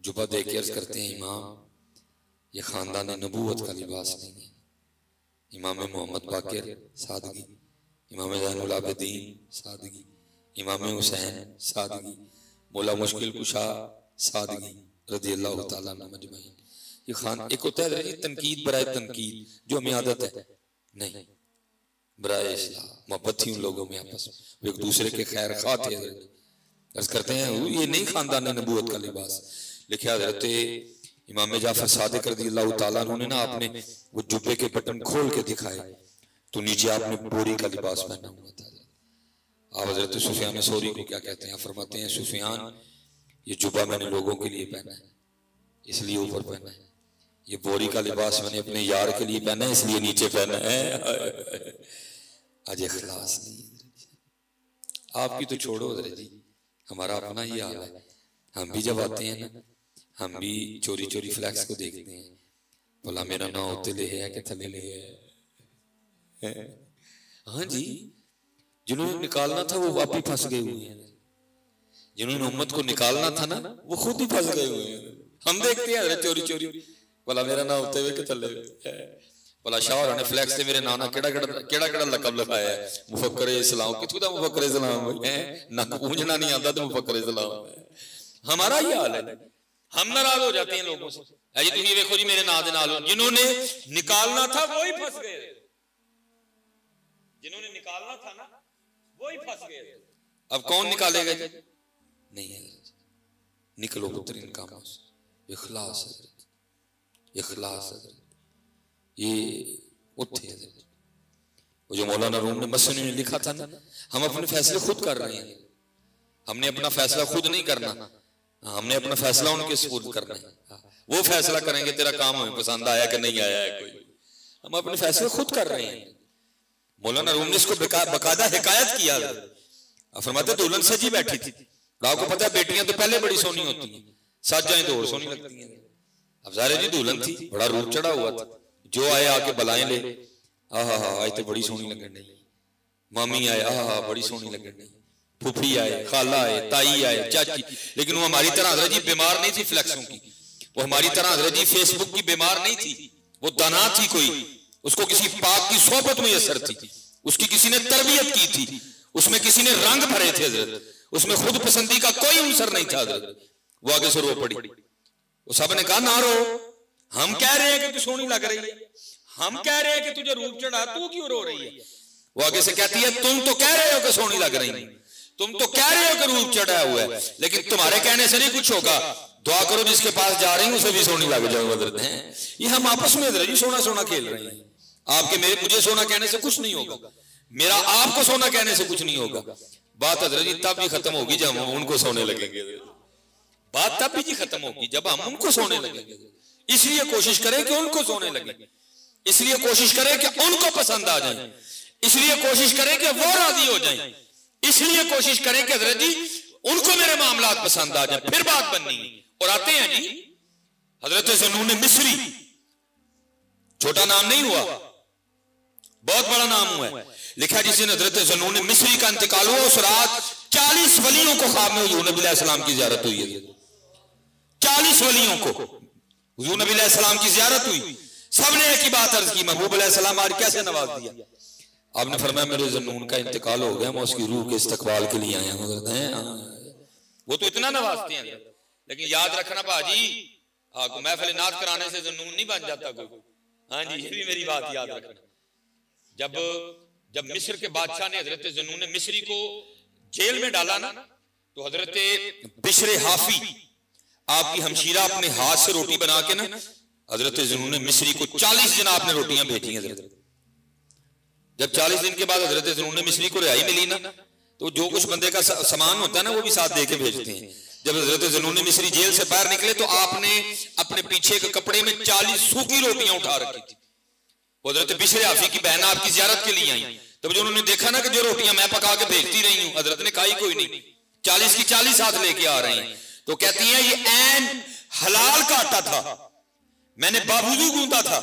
जुब्बा देख के अर्ज करते हैं, इमाम ये खानदान नबूवत का लिबास नहीं है। इमाम मोहम्मद बाकिर सादगी, इमाम ज़ैनुल आबिदीन सादगी, इमाम हुसैन सादगी, मौला मुश्किल कुशा सादगी रज़ियल्लाहु ताला अन्हु अजमईन। ये खान एक होता है तनकीद बराए तनकीद, जो हमें आदत है, नहीं बराए इस्लाह मोहब्बत थी उन लोगों में आपस में, वो एक दूसरे के खैर खा थे। अर्ज करते हैं ये नहीं खानदान नबूवत का लिबास। लिखा हजरत इमाम जाफर सादिक रज़ियल्लाहु ताला अन्हु ने ना आपने वो जुब्बे के बटन खोल के दिखाए तो नीचे आपने बोरी का लिबास पहना हुआ था। आप हजरत सुफियान सौरी को क्या कहते हैं? फरमाते हैं सुफियान ये जुब्बा मैंने लोगों के लिए पहना है इसलिए ऊपर पहना है, ये बोरी का लिबास मैंने अपने यार के लिए पहना है इसलिए नीचे पहना है। आज इखलास नहीं। आपकी तो छोड़ो हजरत जी, हमारा अपना ही हाल है। हम भी जब आते हैं ना, हम भी चोरी चोरी फ्लैक्स को देखते हैं, बोला मेरा ना होते ले है कि थले ले है। हाँ जी, जिन्होंने निकालना था वो वापिस फंस गए हुए हैं, जिन्होंने उम्मत को निकालना था ना वो खुद ही फंस गए हुए हैं। हम देखते हैं चोरी चोरी, बोला मेरा ना होते हुए कि थले भला शाह ने फ्लैक्स से मेरे नाना केड़ा लकब लगाया है, मुफक्कर इस्लाम। किथों दा मुफक्कर इस्लाम है, नक पूंझना नहीं आता तो मुफक्कर इस्लाम है। हमारा ही हाल है, हम नाराज हो जाते हैं लोगों से। जी तुम देखो जी मेरे नाम दे नाल जिन्होंने निकालना था वो ही फंस गए, जिन्होंने निकालना था ना वो ही फंस गए। अब कौन निकालेगा जी? नहीं है, निकलो पुत्र इन कामों से। इखलास हजरत, इखलास हजरत, ये उठे हजरत। वो जो मौलाना रूम ने मसनी में लिखा था ना, हम अपने फैसले खुद कर रहे हैं। हमने अपना फैसला खुद नहीं करना, हमने अपना फैसला उनके सुपुर्द करना है। वो फैसला करेंगे तेरा काम हमें पसंद आया कि नहीं आया है कोई, हम अपने फैसले खुद कर रहे हैं। मौलाना रूम ने इसको बकायदा हिकायत किया। फरमाते दुल्हन सजी बैठी थी, आपको पता है बेटियां तो पहले बड़ी सोनी होती हैं, सज जाए तो और सोनी लगती हैं। अब ज़ाहिर जी दुल्हन थी, बड़ा रूप चढ़ा हुआ था, जो आए आके बुलाए ले, आहा आज तो बड़ी सोनी लगन नहीं। मामी आए, आहा बड़ी सोनी लगन नहीं। फूफी आए, खाला आए, ताई आए, चाची। लेकिन वो हमारी तरह हजरत जी बीमार नहीं थी फ्लैक्सों की, वो हमारी तरह हजरत जी फेसबुक की बीमार नहीं थी। वो दाना थी कोई, उसको किसी पाक की सोहबत में असर थी। उसकी किसी ने तरबियत की थी, उसमें किसी ने रंग भरे थे हजरत, उसमें खुद पसंदी का कोई अंसर नहीं था हजरत। वो आगे से रो पड़ी। वो सब ने कहा ना रो, हम कह रहे हैं कि तू सोहनी लग रही है, हम कह रहे हैं कि तुझे रूप चढ़ा, तू क्यों रो रही है? वो आगे से कहती है तुम तो कह रहे हो कि सोहनी लग रही है, तुम तो कह रहे हो कि रूप चढ़ा हुआ है, लेकिन तुम्हारे कहने से नहीं कुछ होगा। दुआ करो जिसके पास जा रही हूं उसे भी सोहनी लग जाओ हजरत। हैं ये हम आपस में हजरत जी सोना सोना खेल रहे हैं। आपके मेरे मुझे सोना कहने से कुछ नहीं होगा, मेरा आपको सोना कहने से कुछ नहीं होगा। बात हजरत जी तब भी खत्म होगी जब हम उनको सोने लगेंगे। बात तब भी जी खत्म होगी जब हम उनको सोने लगेंगे। इसलिए कोशिश करें कि उनको सोने लगे, इसलिए कोशिश करें कि उनको पसंद आ जाए, इसलिए कोशिश करें कि वो राजी हो जाए, इसलिए कोशिश करें कि हजरत जी उनको मेरे मामलात पसंद आ जाए, फिर बात बननी है। और आते हैं जी हजरत ज़न्नून मिस्री, छोटा नाम नहीं हुआ, बहुत बड़ा नाम हुआ है। लिखा जिस दिन हजरत ज़न्नून मिस्री का इंतकाल हुआ उस रात 40 वलियों को ख्वाब में हुजूर नबी अलैहिस्सलाम की ज़ियारत हुई है। 40 वलियों को हुजूर नबी अलैहिस्सलाम की ज़ियारत हुई। सबने एक ही बात अर्ज की, महबूब अलैहिस्सलाम आज कैसे नवाज दिया? आपने फरमाया मेरे ज़न्नून का इंतकाल हो गया, मैं उसकी रूह के इस्तकबाल के लिए आया हूं। वो तो इतना नवाजते हैं, लेकिन याद रखना भाजी, आपको महफिल नात कराने से ज़न्नून नहीं बन जाता कोई। हाँ जी, ये भी मेरी बात याद रखना। जब मिस्र के बादशाह ने हजरत ज़न्नून मिस्री को जेल में डाला ना, तो हजरत बिशर हाफी आपकी हमशीरा अपने हाथ से रोटी बना के ना हजरत ज़न्नून मिस्री को 40 दिन आपने रोटियां भेजी हजरत। जब 40 दिन के बाद हजरत ज़न्नून मिस्री को रिहाई मिली ना, तो जो कुछ बंदे का सामान होता है ना वो भी साथ दे के भेजते हैं। जब हजरत ज़न्नून मिस्री जेल से बाहर निकले तो आपने अपने पीछे के कपड़े में 40 सूखी रोटियां उठा रखी थी। हजरत बिशर हाफी की बहन आपकी ज़ियारत के लिए आई, तब जो उन्होंने देखा ना कि जो रोटियां मैं पका के भेजती रही हूं, हजरत ने खाई कोई नहीं, 40 की 40 हाथ लेके आ रहे हैं। तो कहती हैं ये ऐन हलाल का आटा था, मैंने बावजूद गूंदा था,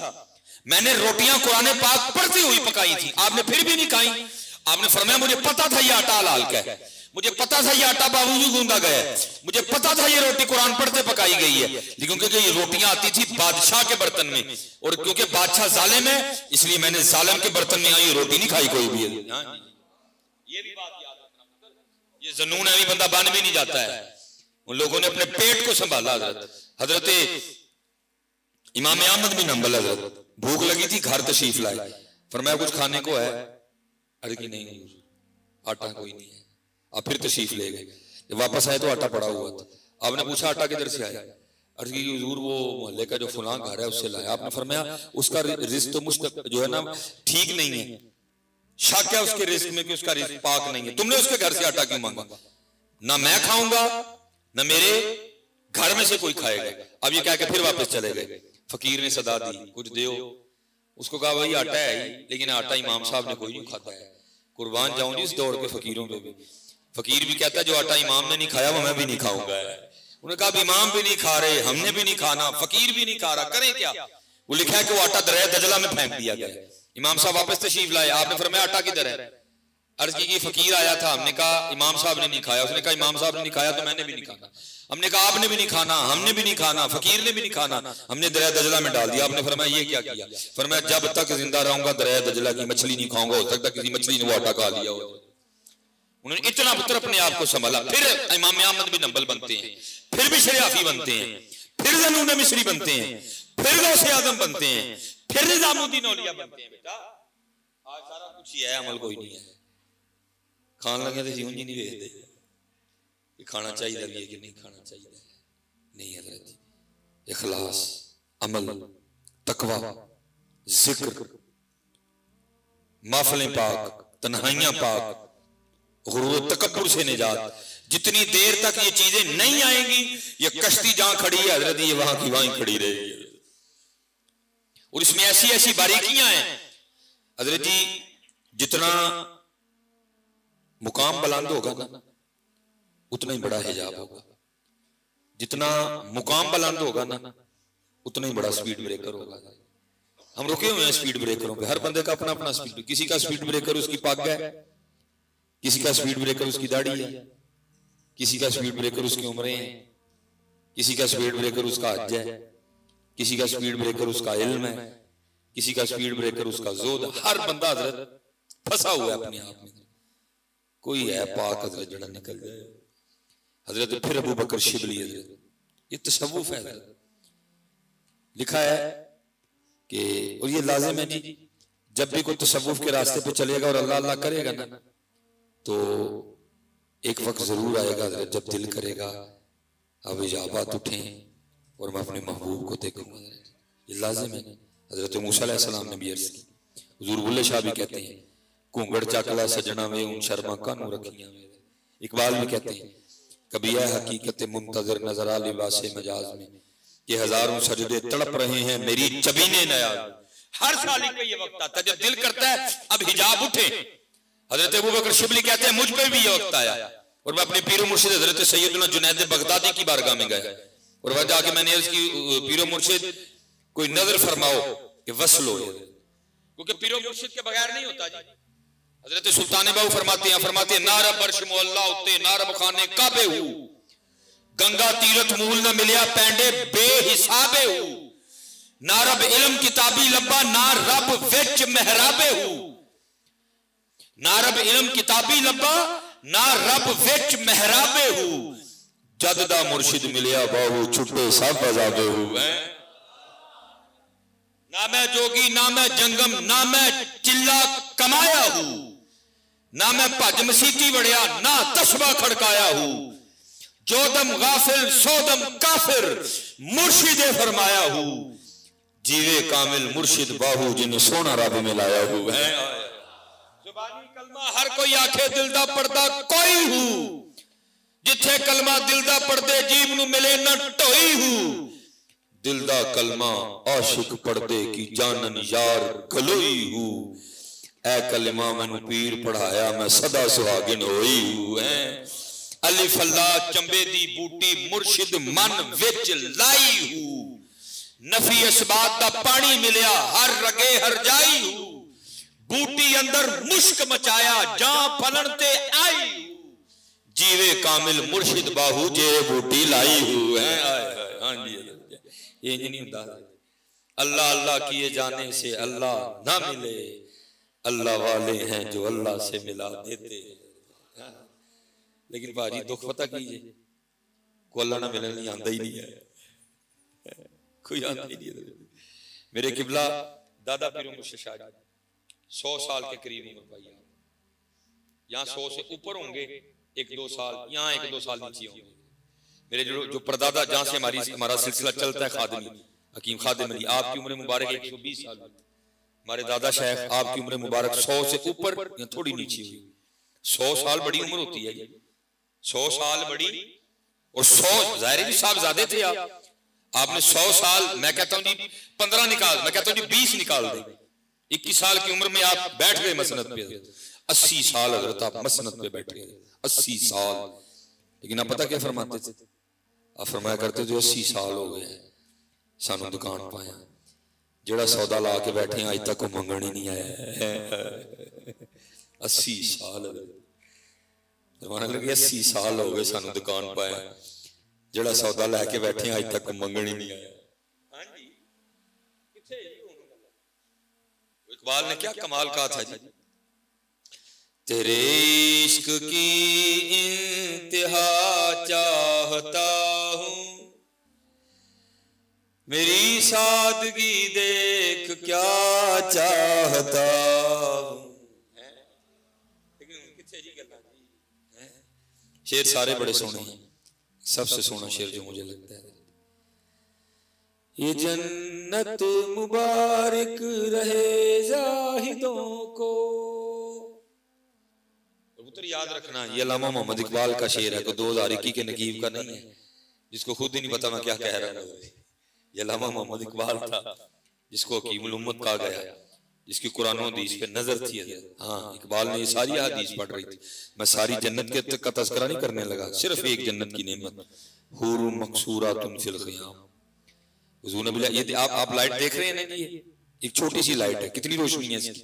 मैंने रोटियां कुरान पाक पढ़ती हुई पकाई थी, आपने फिर भी नहीं खाई। आपने फरमाया मुझे पता था ये आटा हलाल का है, मुझे पता था ये आटा बावजूद गूंदा गया है, मुझे पता था ये रोटी कुरान पढ़ते पकाई गई है, लेकिन क्योंकि ये रोटियां आती थी बादशाह के बर्तन में, और क्योंकि बादशाह जालिम है इसलिए मैंने जालिम के बर्तन में आई रोटी नहीं खाई कोई भी। ये भी बात याद रखना, ये ज़न्नून अली बंदा बन भी नहीं जाता है। उन लोगों ने अपने पेट को संभाला। हजरत इमाम अहमद बिन हंबल हजरत भूख लगी थी, घर तशरीफ लाए, फरमाया कुछ खाने को है? अरे कि नहीं आटा कोई नहीं है। आप फिर तशरीफ ले गए, जब वापस आए तो आटा पड़ा हुआ था। आपने पूछा आटा किधर से आया? अर्ज की हुजूर वो मोहल्ले का जो फलां घर है उससे लाया। आपने फरमाया उसका रिस्क तो जो है ना ठीक नहीं है, शक है उसके रिस्क में कि उसका रिस्क पाक नहीं है, तुमने उसके घर से आटा क्यों मांगा? ना मैं खाऊंगा ना मेरे घर में से कोई खाएगा। अब ये कह के फिर वापस चले गए। फकीर ने सदा दी कुछ दो, उसको कहा भाई आटा है ही, लेकिन आटा इमाम साहब ने कोई नहीं खाता है। कुर्बान जाऊं जी इस दौड़ के फकीरों पे भी। फकीर भी कहता है जो आटा इमाम ने नहीं खाया वो मैं भी नहीं खाऊंगा। उन्होंने कहा इमाम भी नहीं खा रहे, हमने भी नहीं खाना, फकीर भी नहीं खा रहा, करें क्या? वो लिखा है कि वो आटा दरिया दजला में फेंक दिया गया। इमाम साहब वापस तशरीफ लाए, आपने फरमाया आटा किधर है? अर्ज की कि फकीर आया था, हमने कहा इमाम साहब ने नहीं खाया, उसने कहा इमाम साहब ने नहीं खाया तो मैंने भी नहीं खाना। हमने कहा आपने भी नहीं खाना, हमने भी नहीं खाना, फकीर ने भी नहीं खाना, हमने दरिया दजला में डाल दिया। आपने फरमाया ये क्या किया? फरमाया जब तक जिंदा रहूंगा दरिया दजला की मछली नहीं खाऊंगा, हो सकता किसी मछली ने वो आटा खा लिया हो। उन्होंने इतना पुत्र अपने आप को संभाला। फिर इमाम अहमद बिन हंबल बनते हैं, फिर बिशर हाफी बनते हैं, फिर ज़न्नून मिस्री बनते हैं, फिर गौसे आज़म बनते हैं, फिर निज़ामुद्दीन औलिया बनते हैं। बेटा आज सारा कुछ ही है, अमल कोई नहीं है। खान लगे तो जीवन जी नहीं वेखते कि खाना चाहिए भी है कि नहीं खाना चाहिए, नहीं हजरत। इखलास, अमल, तकवा, जिक्र, महफिलें पाक, तन्हाइयां पाक, गुरूर तकब्बुर से निजात, जितनी देर तक ये चीजें नहीं आएंगी ये कश्ती जहां खड़ी है हजरत ये वहां की वहीं खड़ी रहेगी। और इसमें ऐसी ऐसी बारीकियां हैं हजरत जी, जितना मुकाम बुलंद होगा ना उतना ही बड़ा हिजाब होगा, जितना मुकाम बुलंद होगा ना उतना ही बड़ा स्पीड ब्रेकर होगा। हम रुके हुए हैं स्पीड ब्रेकरों पे, हर बंदे का अपना अपना स्पीड। किसी का स्पीड ब्रेकर उसकी पग है, किसी का स्पीड ब्रेकर उसकी दाढ़ी है, किसी का स्पीड ब्रेकर उसकी उम्रें हैं, किसी का स्पीड ब्रेकर उसका हज है, किसी का स्पीड ब्रेकर उसका इल्म है, किसी का स्पीड ब्रेकर उसका ज़ुहद। हर बंदा हजरत फंसा हुआ है अपने आप में, कोई है पाक हजरत जड़ा निकल जाए। हजरत फिर अबू बकर शिबली हजरत, ये तसव्वुफ है। लिखा है कि, और ये लाजिम है जी, जब भी कोई तसव्वुफ के रास्ते पे चलेगा और अल्लाह अल्लाह करेगा ना, तो एक वक्त जरूर आएगा हजरत जब दिल करेगा अब इजाबात उठें और मैं अपने महबूब को देखूंगा। ये लाजिम है। हजरत मूसा अलैहिस्सलाम ने भी अर्ज की। हुजूर बुल्ले शाह भी कहते हैं, घूंगड़ चकला सजना में उन शर्मा कानू रखियां। इकबाल भी कहते हैं, कभी यह हकीकत मुंतजर नजर आ लिबास मजाज में, ये हजारों सजदे तड़प रहे हैं मेरी चबीने नया। हर साल पे ये वक्त आता है जब दिल करता है अब हिजाब उठे। हजरत अबू बकर शिबली कहते हैं, मुझ पे भी ये वक्त आया और मैं अपने पीरो मुर्शिद हजरत सैयदना जुनैद बगदादी की बारगाह में गया और वह जाके मैंने उसकी पीरो मुर्शिद कोई नजर फरमाओ कि वसल हो, क्योंकि पीरो मुर्शिद के बगैर नहीं होता जी। हजरत सुल्तान बाबू फरमाते हैं नारा बर्श मोहल्ला उत्ते नारब खाने काबे हूं, गंगा तीरथ मूल न मिलिया पैंडे बेहिसाबे हूं, नारब इल्म किताबी लब्बा ना रब विच महराबे हूं, नारब इल्म किताबी लब्बा ना रब विच महराबे हूं, जददा मुर्शिद मिलिया बाहू छुट्टे सब बजाबे हूं। ना मैं जोगी ना मैं जंगम ना मैं चिल्ला कमाया हूं, ना मैं भज मसीती वड़िया ना तस्बा खड़काया हूं, जो दम गाफिल सोदम काफिर मुर्शिदे फरमाया हूं, जीवे कामिल मुर्शिद बाहू जिन्हें सोना रब में लाया हूं। जुबानी कलमा हर कोई आखे दिल दा पड़दा कोई हूं, जिथे कलमा दिल दा पड़दे जीव नू मिले न ढोई हूं, दिल दा कलमा आशिक पड़दे की जानन यार गलोई हूं, ऐ कलमा मैनू पीर पढ़ाया मैं सदा सुहागिन होई हूं। अलिफ अल्लाह चंबे दी बूटी मुर्शिद मन विच लाई हूं, नफी इसबात दा पानी मिलिया हर रगे हर जाई हूं, बूटी अंदर मुश्क मचाया जा फलन ते आई, जीवे कामिल मुर्शिद बाहू जे बूटी लाई हूं। हां जी, ये नहीं होता। अल्लाह अल्लाह किए जाने से अल्लाह ना मिले, अल्लाह वाले हैं जो अल्लाह से मिला देते। लेकिन भाजी दुख पता कीजिए, को अल्लाह ना मिलने नहीं आंदा ही नहीं है, कोई आंदा ही नहीं है। मेरे किबला दादा पीरो मुर्शिद शाह 100 साल के करीब उम्र पाई, यहाँ 100 से ऊपर होंगे, 1-2 साल यहाँ 1-2 साल नीचे होंगे। मेरे जो परदादा जहाँ से हमारा सिलसिला चलता है खादिमी हकीम खादिम अली, आपकी उम्र मुबारक 120 साल, हमारे दादा शेख आपकी उम्र मुबारक 100 से ऊपर या थोड़ी नीचे हुई। 100 साल बड़ी उम्र होती है, 100 साल बड़ी, और 100 ज़ाहिर भी साहबजादे थे आपने 100 साल, मैं कहता हूँ जी 15 निकाल, मैं कहता हूँ जी 20 निकाल दे, 21 साल की उम्र में आप बैठ गए मसनद पे, 80 साल हजरत आप मसनद पे बैठ गए, 80 साल। लेकिन आप पता क्या फरमाते थे? आप फरमाया करते थे 80 साल हो गए सानू दुकान पाया, जेड़ा सौदा ला के बैठे अज तक मंगण ही नहीं आया। 80 साल लगे, 80 साल हो गए सानू दुकान पाया, जेड़ा सौदा लैके बैठे अज तक मंगण ही नहीं आया। इकबाल ने क्या कमाल कहा था जी, तेरे इश्क की इंतहा चाहता हूं, मेरी सादगी देख क्या चाहता हूं। शेर सारे बड़े सोने हैं, सबसे सोना शेर जो मुझे लगता है, ये जन्नत मुबारक रहे जाहिदों को। पुत्र याद रखना, ये अल्लामा मोहम्मद इकबाल का शेर है, तो 2021 के नकीब का नहीं है, जिसको खुद ही नहीं पता मैं क्या कह रहा हूँ। ये अल्लामा मोहम्मद इकबाल था जिसको हकीमुल उम्मत कहा गया, जिसकी कुरान हदीस पे नजर थी। हाँ, इकबाल ने ये सारी हदीस पढ़ रही थी। मैं सारी जन्नत के का तज़किरा नहीं करने लगा, सिर्फ एक जन्नत की नेमत, हुर मकसूरातुन फिल ख़ियाम। हुजूर नबी, ये आप लाइट देख रहे हैं ना, ये एक छोटी सी लाइट है, कितनी रोशनी है इसकी।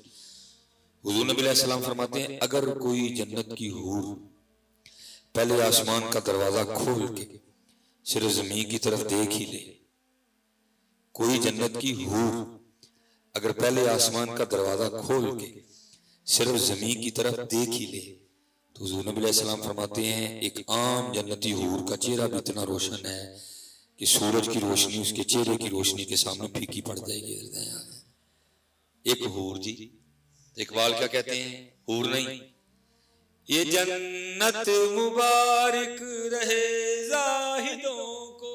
हुजूर नबी अलैहि सलाम फरमाते हैं, अगर कोई जन्नत की हूर पहले आसमान का दरवाजा खोल के सिर्फ जमीन की तरफ देख ही ले, कोई जन्नत की हूर अगर पहले आसमान का दरवाजा खोल के सिर्फ ज़मीन की तरफ देख ही ले तो हुज़ूर नबी अलैहिस्सलाम फरमाते हैं एक आम जन्नती हूर का चेहरा भी इतना रोशन है कि सूरज की रोशनी उसके चेहरे की रोशनी के सामने फीकी पड़ जाएगी। एक हूर जी, इकबाल क्या कहते हैं, हूर नहीं, ये जन्नत मुबारक रहे जाहिदों को,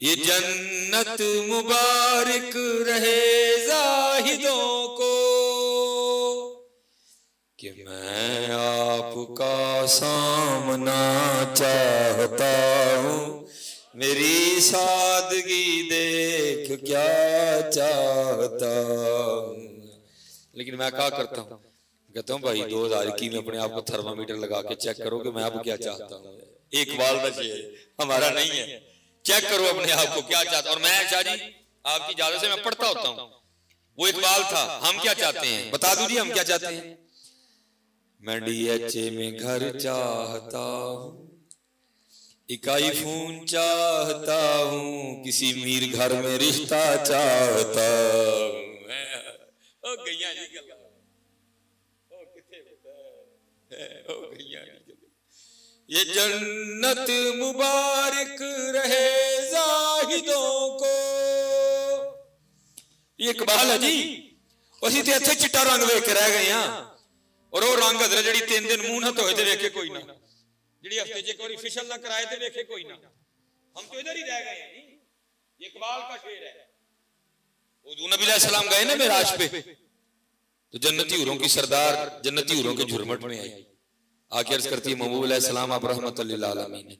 ये जन्नत मुबारक रहे जाहिदों को, कि मैं आपका सामना चाहता हूँ, मेरी सादगी देख क्या चाहता हूँ। लेकिन मैं क्या करता हूँ, कहता हूँ भाई 2021 में अपने आप को थर्मामीटर लगा के चेक करो कि मैं अब क्या चाहता हूँ। एक बाल बचे हमारा नहीं है, चेक करो अपने आप को क्या चाहता। और मैं शाह जी आपकी इजाजत से मैं पढ़ता होता हूँ, वो इकबाल था, हम क्या चाहते हैं बता दो जी, हम क्या चाहते हैं। मैं DHA में घर चाहता हूँ, एक आईफोन चाहता हूँ, किसी मीर घर में रिश्ता चाहता हूँ। ये जन्नत मुबारक रहे जाहिदों को। ये इकबाल है जी, ਅਸੀਂ ਤੇ ਇੱਥੇ ਚਿੱਟਾ रंग वेख के रह गए हैं, और वो रंग हजरत जी 3 दिन मुंह ना धोए ते वेखे कोई ना, जी हफ्ते च एक बार फिशल ना कराए ते वेखे कोई ना, हम तो इधर ही रह गए हैं जी। ये इकबाल का शेर है। हुज़ूर नबी अलैहिस्सलाम गए ना मेराज पे, तो जन्नती हूरों की सरदार जन्नती हूरों के झुरमट में आई, आके अर्ज करती है महबूब अलैहिस्सलाम आप रहमत लिल आलमीन है,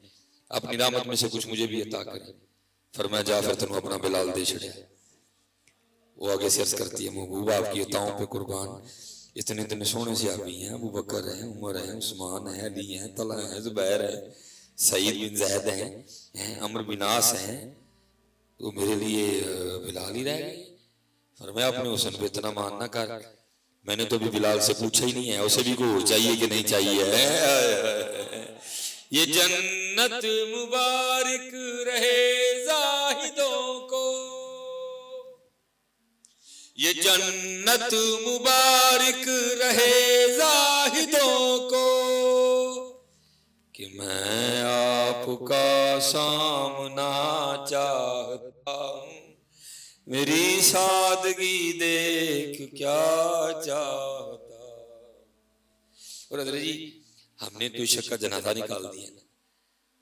अपनी रहमत में से कुछ मुझे भी अता करें। फरमाया जा फिर तेनू अपना बिलाल दे छड़िया। वो आगे से अर्ज करती है महबूब आपकी अताओं पे कुर्बान, इतने इतने सोहने से आबी हैं, अबू बकर है, उमर है, उस्मान है, अली है, तलहा है, जुबैर है, सईद बिन ज़ैद है, अमर बिन आस है, तो मेरे लिए बिलाल ही रह गए। फरमाया अपने हुस्न पे इतना मान ना कर, मैंने तो भी बिलाल से पूछा ही नहीं है उसे भी को चाहिए कि नहीं चाहिए। ये जन्नत मुबारक रहे जाहिदों को, ये जन्नत मुबारक रहे जाहिदों को, कि मैं आपका सामना चाहता हूँ, मेरी सादगी देख क्या चाहता। और हज़रत जी हमने तो इश्क का जनाजा निकाल दिया ना,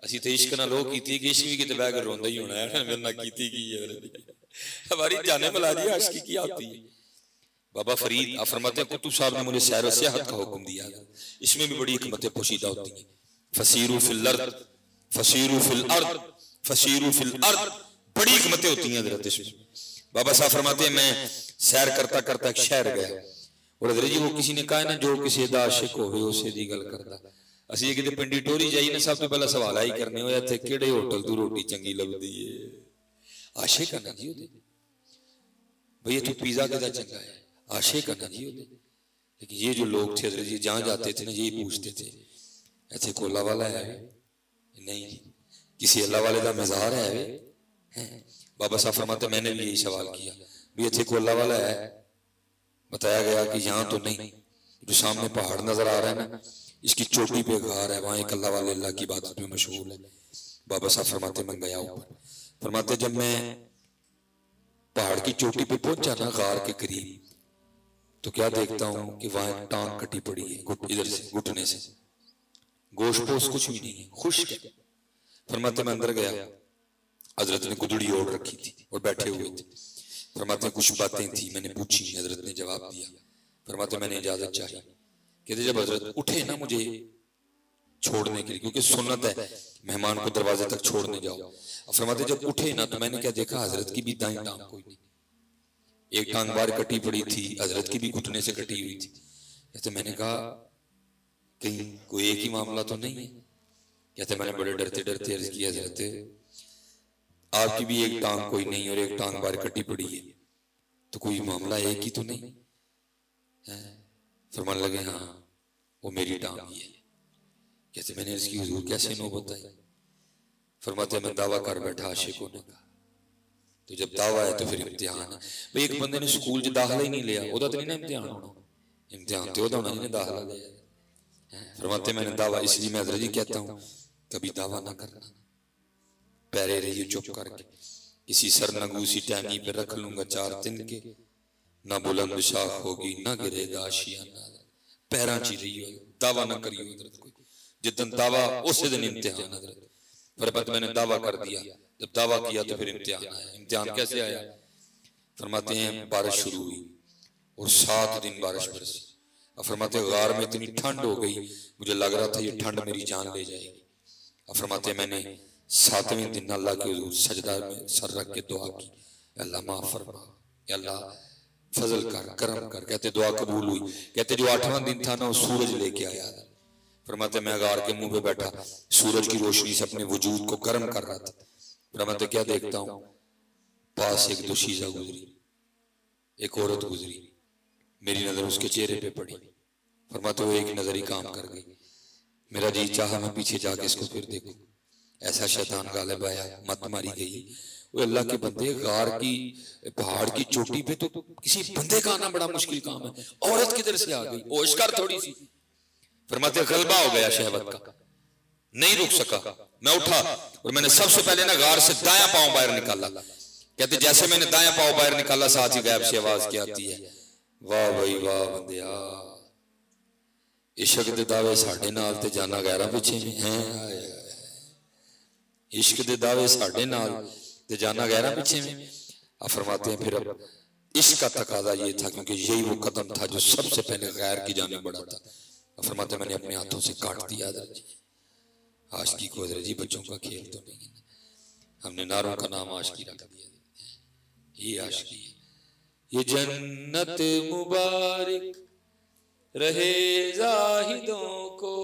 असी तो इश्क ना लो की कि इश्क भी कितने बह कर रोंदा ही होना है, मेरे ना की हमारी जाने मिला दी आशिकी क्या होती है। बाबा फरीद आप फरमाते हैं कुतुब साहब ने मुझे सैर व सियाहत का हुक्म दिया, इसमें भी बड़ी हिकमतें पोशीदा होती हैं। फसीरू फिल अर्द, फसीरू फिल अर्द, फसीरू फिल अर्द, बड़ी हिकमतें होती हैं हज़रत इसमें। बाबा साहब फरमाते हैं मैं सैर करता करता एक शहर गया, और हज़रत जी वो किसी ने कहा ना जो किसी दा आशिक होवे उसे दी गल करदा। ਅਸੀਂ ਜੇ ਕਿਤੇ ਪਿੰਡੀ ਟੋਰੀ ਜਾਈ ਨਾ ਸਭ ਤੋਂ ਪਹਿਲਾਂ ਸਵਾਲ ਆਈ ਕਰਨੇ ਹੋਇਆ ਇੱਥੇ ਕਿਹੜੇ ਹੋਟਲ ਤੋਂ ਰੋਟੀ ਚੰਗੀ ਲੱਭਦੀ ਏ। आशिक है ना जी उदे, भैया तू पिज़्ज़ा कितना चंगा है, आशिक है ना जी उदे। लेकिन ये जो लोग थे हज़रत जी जहाँ जाते थे ना यही पूछते थे ऐसे कोला वाला है नहीं, किसी अल्लाह वाले का मज़ार है। बाबा साहब फरमाते मैंने भी यही सवाल किया भी अच्छे कोला वाला है, बताया गया कि यहाँ तो नहीं, जो सामने पहाड़ नजर आ रहा है ना इसकी चोटी पे गार है, वहाँ एक अल्लाह वाले अल्लाह की इबादत में मशहूर है। बाबा साहब फरमाते मैं गया ऊपर, फरमाते जब मैं पहाड़ की चोटी पे पहुंचा ना गार के करीब, तो क्या देखता हूँ कि वहां टांग कटी पड़ी है, इधर से घुटने से, गोश्त पोस्ट कुछ भी नहीं है, खुश्क है। फरमाते मैं अंदर गया, हजरत ने गुदड़ी ओढ़ रखी थी और बैठे हुए थे। फरमाते कुछ बातें थी मैंने पूछी, हजरत ने जवाब दिया। फरमाते मैंने इजाजत चाहिए, कहते जब हजरत उठे ना मुझे छोड़ने के लिए, क्योंकि सुन्नत है मेहमान को दरवाजे तक छोड़ने जाओ। फरमाते जब उठे ना तो मैंने क्या देखा, हजरत की भी दाईं टांग कोई नहीं, एक टांग बाहर कटी पड़ी थी, हजरत की भी घुटने से कटी हुई थी। कहते मैंने कहा कहीं कोई एक ही मामला तो नहीं है। कहते मैंने बड़े डरते डरते अर्ज किया हजरत आपकी भी एक टांग कोई नहीं और एक टांग बाहर कटी पड़ी है, तो कोई मामला एक ही तो नहीं है। फरमाने लगे हाँ वो मेरी टांग ही है। कहते मैंने इसकी हुजूर कैसे नौबत आई। फरमाते मैं दावा कर बैठा आशिक होने का, तो जब दावा है तो फिर इम्तिहान है। भाई एक बंदे ने स्कूल च दाखला ही नहीं लिया, ओदा तो नहीं ना इम्तिहान होना, इम्तिहान तो होना जिन्हें दाखला लिया। फरमाते मैंने दावा, इसलिए मैं हज़रत जी कहता हूँ कभी दावा ना करना, पैरे रहिए चुप करके, किसी सरनगूसी टहनी पे रख लूंगा 4 दिन के, ना बुलंद शाख होगी ना गिरेगा आशियाना, पैरा ची रही हो, दावा ना करियो हज़रत कोई, जितन दावा उस दिन इम्तिहान हज़रत। फरमाते मैंने दावा कर दिया, जब दावा किया तो फिर इम्तिहान आया। इम्तिहान कैसे आया? फरमाते हैं बारिश शुरू हुई और 7 दिन बारिश बरसी। अब फरमाते गार में इतनी ठंड हो गई, मुझे लग रहा था ये ठंड मेरी जान ले जाएगी। अब फरमाते मैंने 7वें दिन अल्लाह के हुजूर सजदा में सर रख के दुआ की, अल्लाह माफ फरमा, अल्लाह फजल कर, करम कर। कहते दुआ कबूल हुई। कहते जो 8वां दिन था ना, वो सूरज लेके आया। फरमाते मैं गार के मुंह पे बैठा, सूरज की रोशनी से अपने वजूद को गर्म कर रहा था। फरमाते क्या देखता हूं, पास एक दोशीजा गुजरी, एक औरत गुजरी, मेरी नजर उसके चेहरे पे पड़ी। फरमाते वो एक नजर ही काम कर गई, मेरा जी चाहा मैं पीछे जाके इसको फिर देखूं, ऐसा शैतान गालिब आया, मत मारी गई। वो अल्लाह के बंदे, गार की पहाड़ की चोटी पे तो किसी बंदे का आना बड़ा मुश्किल काम है, औरत किधर से आ गई, होश कर थोड़ी सी। फरमाते गलबा हो गया शहवत का, नहीं रुक सका। मैं उठा और मैंने सबसे पहले ना गार से दायां पांव बाहर निकाला। कहते जैसे मैंने दायां पांव बाहर निकाला, साथ ही गायब से आवाज क्या आती है, वाह भाई वाह बंदिया, इश्क दे दावे साडे नाल ते जाना गैरा पिछे हैं, इश्क दे दावे साडे नाल ते जाना गैरा पीछे में। आप फरमाते हैं फिर अब इश्क का तकाजा ये था, क्योंकि यही वो कदम था जो सबसे पहले गैर की जाने बढ़ा था। फरमाते मैंने अपने हाथों से काट दिया। आशिकी को हज़रत जी बच्चों का खेल तो नहीं है, हमने नारों का नाम आशिकी रख दिया। ये आशिकी है, ये जन्नत मुबारक रहे जाहिदों को,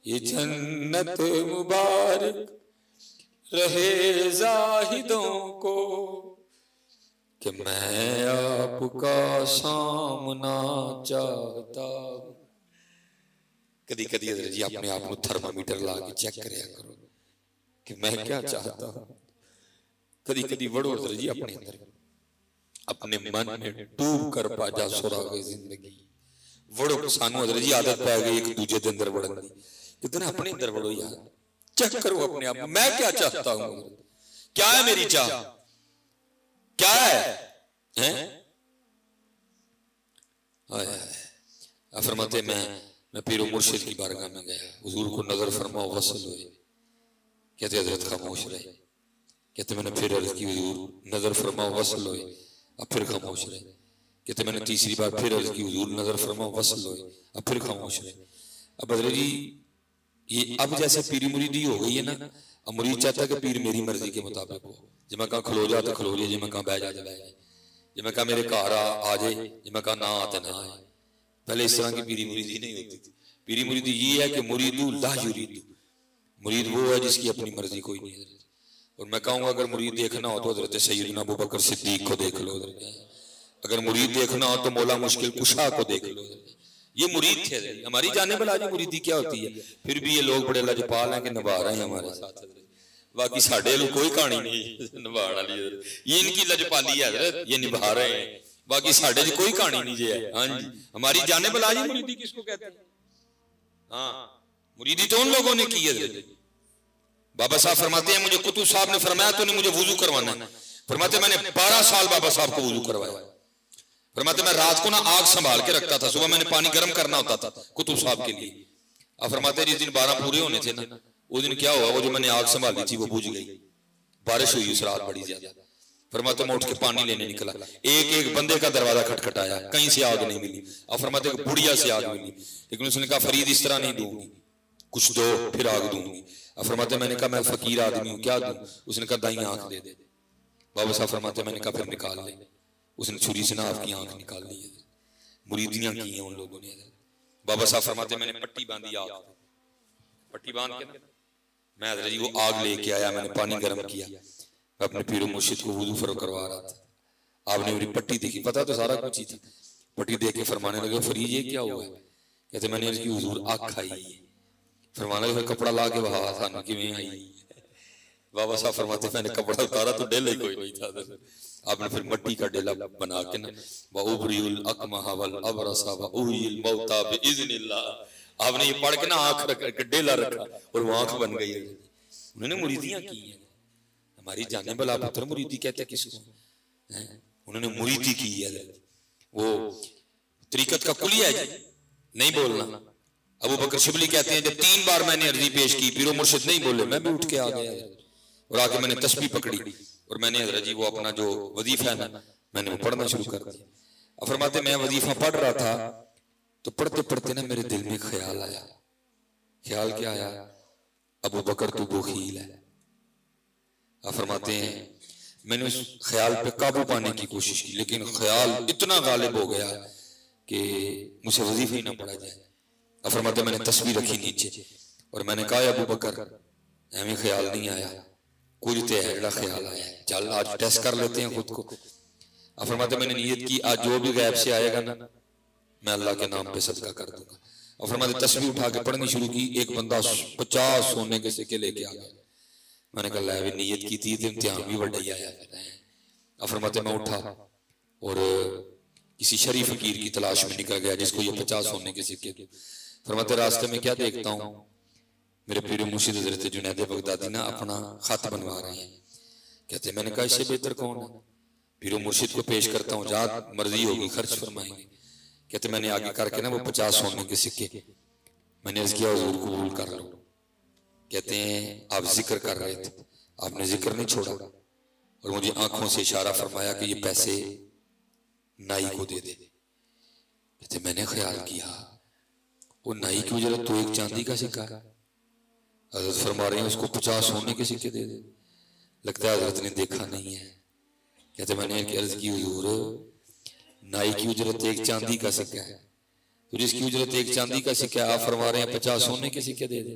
ये जन्नत मुबारक रहे जाहिदों को, कि मैं आपका सामना चाहता हूं। कदी कदी हज़रत जी अपने आप को थर्मामीटर ला के चेक करया करो कि मैं क्या चाहता हूं। कदी कदी वड़ो हज़रत जी अपने अंदर, अपने मन में डूब कर पाजा सुरागे जिंदगी वड़ो। सानू हज़रत जी आदत पै गई एक दूजे के अंदर वड़न दी, कितने अपने अंदर वड़ो यार, चेक करो अपने आप, मैं क्या चाहता हूं, क्या है मेरी चाह, क्या है? फरमाते मैं पीरो मुर्शिद की बारगाह में गया, हुजूर को नजर फरमाओ वसल हुए। कहते हजरत खामोश रहे। कहते मैंने फिर अर्ज की, हुजूर नजर फरमाओ वसल हुए, अब फिर खामोश रहे। कहते मैंने तीसरी बार फिर अर्ज की, हुजूर नजर फरमाओ वसल हुए, अब फिर खामोश रहे। अब हजरत जी ये अब जैसे पीरी मुरीदी हो गई है ना, अब मुरीद चाहता है कि पीर मेरी मर्जी के मुताबिक हो, जे मैं कहा खलो जा तो खलो जाए, जे मैं कहा बह जा तो बह जाए, जे मैं कहा मेरे घर आ जाए, जे मैं कहा ना आते ना आए। पहले इस तरह की पीरी मुरीदी नहीं होती थी। पीरी मुरीदी ये है कि मुरीदू ला युरीदू, मुरीद वो है जिसकी अपनी मर्जी कोई नहीं है। और मैं कहूँगा अगर मुरीद देखना हो तो हज़रत सैयदना अबू बकर सिद्दीक को देख लो, अगर मुरीद देखना हो तो मौला मुश्किल कुशा को देख लो। ये मुरीद थे हमारी जाने वाला। आज मुरीदी क्या होती है, फिर भी ये लोग बड़े लजपाल हैं कि निभा रहे हैं हमारे साथ, बाकी साढ़े लोग कोई कहानी नहीं निभाने वाली, ये इनकी लजपाली है, ये निभा रहे हैं, बाकी साढ़े कोई कहानी नहीं है। हाँ जी, हमारी जाने वाला जी मुरीदी किसको कहते हैं? हाँ, मुरीदी तो उन लोगों ने की है। बाबा साहब फरमाते हैं मुझे कुतुब साहब ने फरमाया तो मुझे वुजू करवाना है। फरमाते मैंने 12 साल बाबा साहब को वुजू करवाया। फरमाते मैं रात को ना आग संभाल के रखता था, सुबह मैंने पानी गर्म करना होता था कुतुब साहब के लिए। अब फरमाते जिस दिन 12 पूरे होने थे ना, उस दिन क्या हुआ, वो जो मैंने आग संभाली थी वो बुझ गई। बारिश हुई उस रात बड़ी ज्यादा। फरमाते मैं उठ के पानी लेने निकला, एक एक बंदे का दरवाजा खटखटाया, कहीं से आग नहीं मिली। अब फरमाते बुढ़िया से आग मिली, लेकिन उसने कहा फरीद इस तरह नहीं दूंगी, कुछ दो फिर आग दूंगी। अब फरमाते मैंने कहा मैं फकीर आदमी हूँ, क्या दूं? उसने कहा दाई आंख दे दे। बाबा साहब फरमाते मैंने कहा फिर निकाल ले। उसने छुरी से ना आपकी आंख निकाल ली है। मुरीदियां की हैं उन लोगों ने। बाबा साहब फरमाते मैंने पट्टी बांधी आग, पट्टी बांध के मैं हज़रत जी वो आग लेके आया, मैंने पानी गर्म किया, मैं अपने पीर मुर्शिद को वुज़ू फरो करवा रहा था। आपने मेरी पट्टी देखी, पता तो सारा कुछ ही था। पट्टी देख के फरमाने लगे फरीद ये क्या हुआ है? कहते मैंने इसकी हुजूर आँख खाई है। फरमाने लगे कपड़ा ला के बहा थानू किवें आई। बाबा साहब फरमाते मैंने कपड़ा उतारा तो डेला ही कोई नहीं था। आपने फिर मट्टी का डेला बना के ना वउबरियुल अकमह वल अबरसा व उहिल मौता बिइज़्निल्लाह, आपने ये पढ़ के ना आंख रख के डेला रखा और वो आंख बन गई है। उन्होंने मुरीदियां की हैं, हमारी जाने वाला पुत्र मुरीदी कहते किसको, उन्होंने मुरीदी की है। वो तरीकत का कुलिया है, नहीं बोलना। अबू बकर शिबली कहते हैं जब 3 बार मैंने अर्जी पेश की, पीरो मुर्शिद नहीं बोले, मैं भी उठ के आ गया और आके मैंने तस्बीह पकड़ी और मैंने हज़रत जी वो अपना जो वजीफा है ना मैंने वो पढ़ना शुरू कर दिया। अब फरमाते मैं वजीफा पढ़ रहा था तो पढ़ते पढ़ते ना मेरे दिल में ख्याल आया। ख्याल क्या आया? अबू बकर तू बखील है। अब फरमाते हैं मैंने उस ख्याल पे काबू पाने की कोशिश की, लेकिन ख्याल इतना गालिब हो गया कि मुझे वजीफा ही ना पढ़ा जाए। अब फरमाते मैंने तस्वीर रखी नीचे और मैंने कहा अबू बकर हमें ख्याल नहीं आया, कुछ तो है जड़ा ख्याल आया है, चल आज टेस्ट कर लेते हैं खुद को। अब फरमाते मैंने नियत की आज जो भी गैब से आएगा ना मैं अल्लाह के नाम पे सदका कर दूंगा। और फरमाते तस्वीर उठा के पढ़नी शुरू की, एक बंदा 50 सोने के सिक्के लेके आ गया। मैंने कहा भी नियत की थी तो इम्तिहान भी बड़ा ही आया। अब फरमाते मैं उठा और किसी शरीफ फकीर की तलाश में निकल गया जिसको ये 50 सोने के सिक्के। फरमाते रास्ते में क्या देखता हूँ, मेरे पीर मुर्शिद हज़रत जुनैद बगदादी ना अपना खत बनवा रहे हैं। कहते मैंने कहा इससे बेहतर कौन है, पीर मुर्शिद को पेश करता हूँ, जहाँ मर्जी होगी खर्च फरमाएंगे। कहते मैंने आगे करके ना वो 50 सोने के सिक्के मैंने अर्ज़ किया हुजूर कबूल कर लो। कहते हैं आप जिक्र कर रहे थे, आपने जिक्र नहीं छोड़ा और मुझे आंखों से इशारा फरमाया कि ये पैसे नाई को दे दे। कहते मैंने ख्याल किया वो नाई की उजरत तो एक चांदी का सिक्का है, हजरत फरमा रहे हैं उसको 50 सोने के सिक्के दे दे। लगता है हजरत ने देखा नहीं है। कहते मैंने अर्ज की हुजूर नाई की उजरत एक चांदी का सिक्का है, तो जिसकी उजरत एक चांदी का सिक्का आप फरमा रहे हैं 50 सोने के सिक्के दे दे।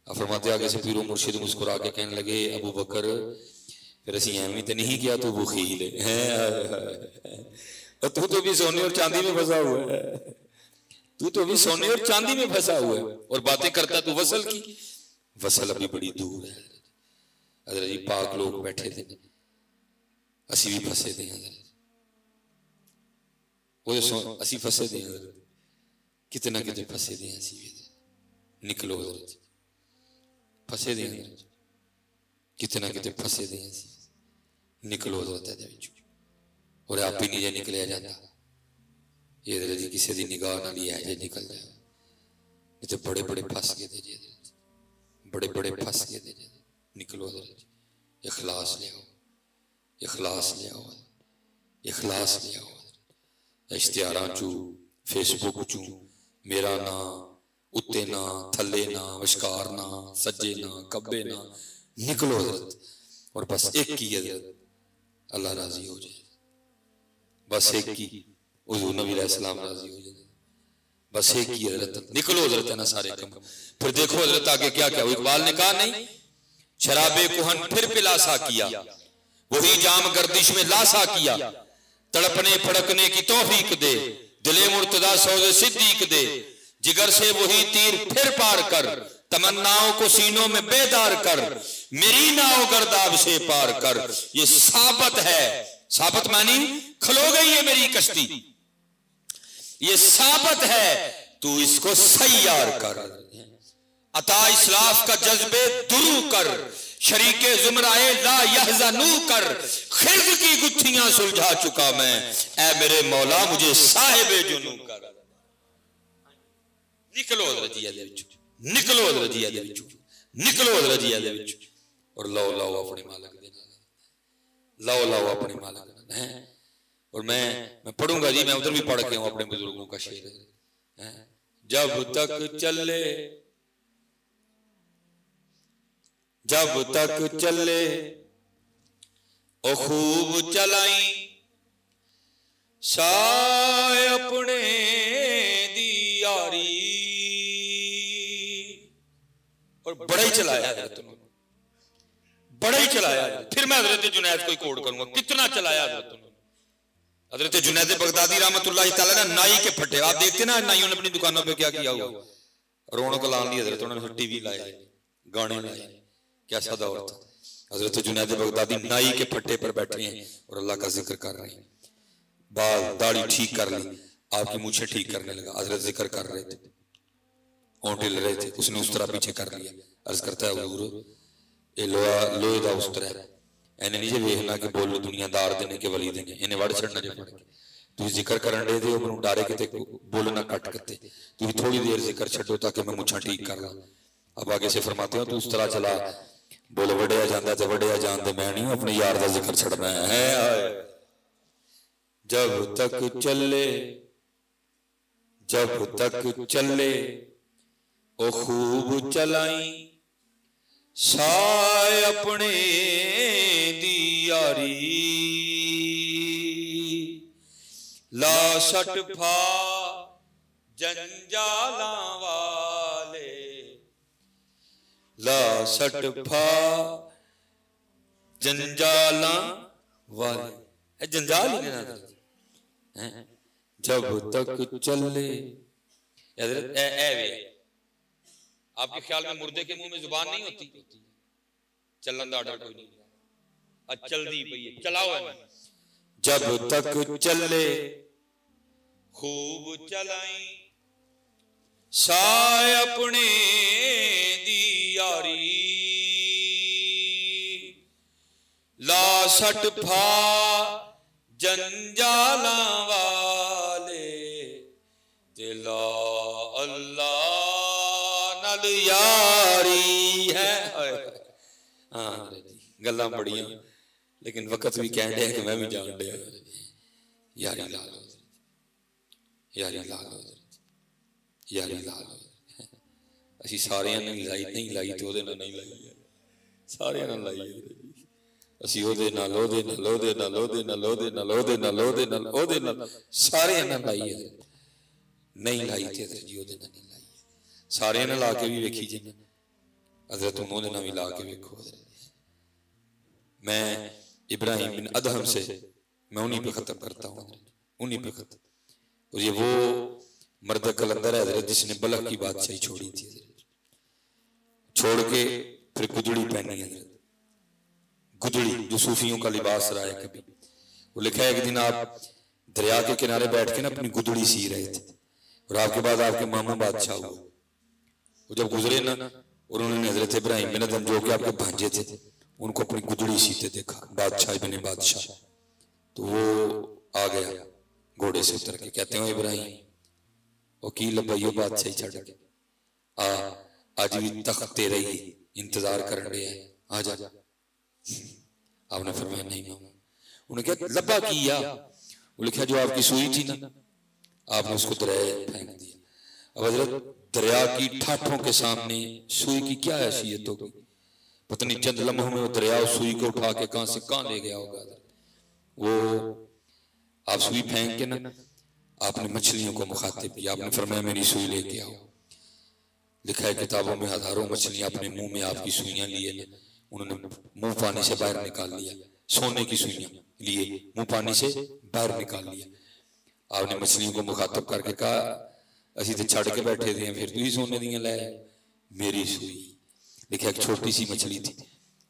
अब फरमाते आगे से पीरो मुर्शिद मुस्कुरा के कहने लगे अबू बकर फिर असी एवं तो नहीं किया, तू बखील है, तू तो भी सोने और चांदी में फंसा हुआ है, तू तो भी सोने और चांदी में फंसा हुआ है और बातें करता तू वसल की। वसल अभी बड़ी दूर है। हज़रत जी पाक लोग बैठे थे, असी भी फंसे थे, असी फंसे थे, कितना कितने फंसे थे, असी भी निकलो हज़रत फंसे दे, कितना कितने फंसे दे, निकलो हज़रत और आप ही नहीं निकलिया जाता। ये जी किसी की निगाह ना लिया है निकल जाए, ये तो बड़े बड़े फंस गए थे जी, बड़े बड़े फंस गए थे। निकलो हज़रत, इखलास ले आओ, इखलास ले आओ, इखलास ले आओ। इश्तिहारां चू फेसबुक चू मेरा ना उत्ते ना थले ना विशकार ना सज्जे ना कब्बे ना, निकलो हज़रत और बस एक की हज़रत अल्लाह राजी हो जाए, बस एक की हुज़ूर नबी अलैहिस्सलाम राजी हो जाए, बस एक की हज़रत निकलो हज़रत है ना सारे कम। फिर देखो हज़रत आगे क्या क्या, इकबाल ने कहा नहीं शराबे कुहन फिर पिलासा किया, वही जाम गर्दिश में लासा किया, तड़पने फड़कने की तौफीक दे, दिले मुर्तदा सौदे सिद्दीक दे, जिगर से वही तीर फिर पार कर, तमन्नाओं को सीनों में बेदार कर, मेरी नाव गर्दाब से पार कर। ये साबत है, साबत मानी खलो गई है मेरी कश्ती, ये साबत है तू इसको सैयार कर, अता इस्लाफ का जज्बे दुरू कर, शरीके जुमराए ला यहज़नू कर, खिर्ज की गुत्थियां सुलझा चुका मैं, ऐ मेरे मौला मुझे साहिबे जुनू कर। निकलो रजिया दे विच, निकलो रजिया दे विच, निकलो रजिया दे विच और लो लो अपने मालिक दे नाल, लो लो अपने मालिक है। और मैं पढ़ूंगा जी, मैं उधर भी पढ़ के हूं अपने बुजुर्गों का शेर है, जब तक चले, जब तक चले ओ खूब चलाई, साए अपने दी यारी, और बड़ा ही चलाया हज़रत ने, बड़ा ही चलाया। फिर मैं हज़रत जुनैद को कोड करूंगा, कितना चलाया हज़रत ने। हज़रत जुनैद बगदादी रहमतुल्लाह तआला ना नाई के फटे, आप देखते ना नाइयों ने अपनी दुकानों पे क्या किया हुआ, रौनक लाने हज़रत उन्होंने टीवी लाए, गाने लाए, कैसा दौर था। हजरत जुनैद बगदादी नाई के फट्टे पर बैठे हैं और अल्लाह का जिक्र कर रहे हैं। बाल दाढ़ी ठीक कर ली, आपकी मूछें ठीक करने लगा, हजरत जिक्र कर रहे थे, ओंटे ले रहे थे, उसने उस तरह पीछे कर लिया। अर्ज करता है हुजूर ये लोहे का उस तरह इन्हें नहीं जे वेखना कि बोलो दुनियादार देने के वली देने, इन्हें वड़ छड़ना जे पड़ के तुम जिक्र करन दे दे मैनू डारे किते बोलना कट करते, तुम थोड़ी देर जिक्र छड्डो ताकि मैं मुछां ठीक कर ला। अब आगे से फरमाते हो तू उस तरह चला बोल वड़िया जाता तो वड़िया जान दे, मैं नहीं अपने यार का जिक्र छड़ना है। जब तक चले ओ खूब चलाई साय अपने दी यारी, ला सटफा जंजाला वाले, ला सटफा जंजाला वाले, जंजाल ही ना जब तक चले। आपके ख्याल में मुर्दे के मुंह में जुबान नहीं होती? चलन दा ऑर्डर कोई नहीं, चल दी पई है, चलाओ है। जब तक चले खूब चलाई साय अपने दी यारी, ला सटफा जंजाला वाले, दिला अल्लाह नल यारी है। हाँ गल्लां बड़ियां, लेकिन वक्त भी कह रहा है कि मैं भी जान दिया यारी ला लो, यारी ला लो, यारी ला लो। असी सारे ने लाई, नहीं लाई तो ओदे नाल नहीं लाई, सारे नाल लाई, असी ओदे नाल ओदे नाल ओदे नाल ओदे नाल ओदे नाल ओदे नाल ओदे नाल ओदे नाल सारे नाल लाई है, नहीं लाई ते जी ओदे नाल नहीं लाई, सारे ने ला के भी वेखी जी, हजरत उन्होंने ना भी ला के वेखो। मैं इब्राहिम बिन अदहम से मैं उन्हीं पे खत्म करता हूँ, उन्हीं पे खत्म। और ये वो मर्द कलंदर है हजरत जिसने बलख की बादशाही छोड़ी थी, छोड़ के फिर गुदड़ी पहनी है, गुदड़ी जो सूफियों का लिबास रहा है कभी। वो लिखा है एक दिन आप दरिया के किनारे बैठ के ना अपनी गुदड़ी सी रहे थे, और आपके बाद आपके मामू बादशाह हुआ, वो जब गुजरे ना और उन्होंने हजरत इब्राहिम बिन अदहम जो कि आपके भांजे थे उनको अपनी गुदड़ी सीते देखा, बादशाह बिन बादशाह, तो वो आ गया घोड़े से उतर के, कहते हो इब्राहिम वकील लबाइयो बादशाही छड़ के आ, आज भी तख्त तेरा ही इंतजार कर रहे हैं, आ जा। आपने फरमाया नहीं मामू। उन्हें कहा लब्बा किया? वो लिखा जो आपकी सुई थी ना आपने उसको दरिया फेंक दिया। अब हजरत दरिया की ठाठों के सामने सुई की क्या हैसियत होगी, पता नहीं चंद लम्हों में वो दरिया उस सुई को उठा के कहां से कहां ले गया होगा। वो आप सुई फेंक के ना आपने मछलियों को मुखातिब किया, आपने फरमाया मेरी सुई लेके आओ। लिखा है किताबों में हजारों मछलियां अपने मुंह में आपकी सुइयां लिए, उन्होंने मुंह पानी से बाहर निकाल लिया, सोने की सुइयां लिए मुंह पानी से बाहर निकाल लिया। आपने मछलियों को मुखातब करके कहा असी तो छड़ के बैठे थे, फिर तू ही सोने दियां लै मेरी सुई। लिखा एक छोटी सी मछली थी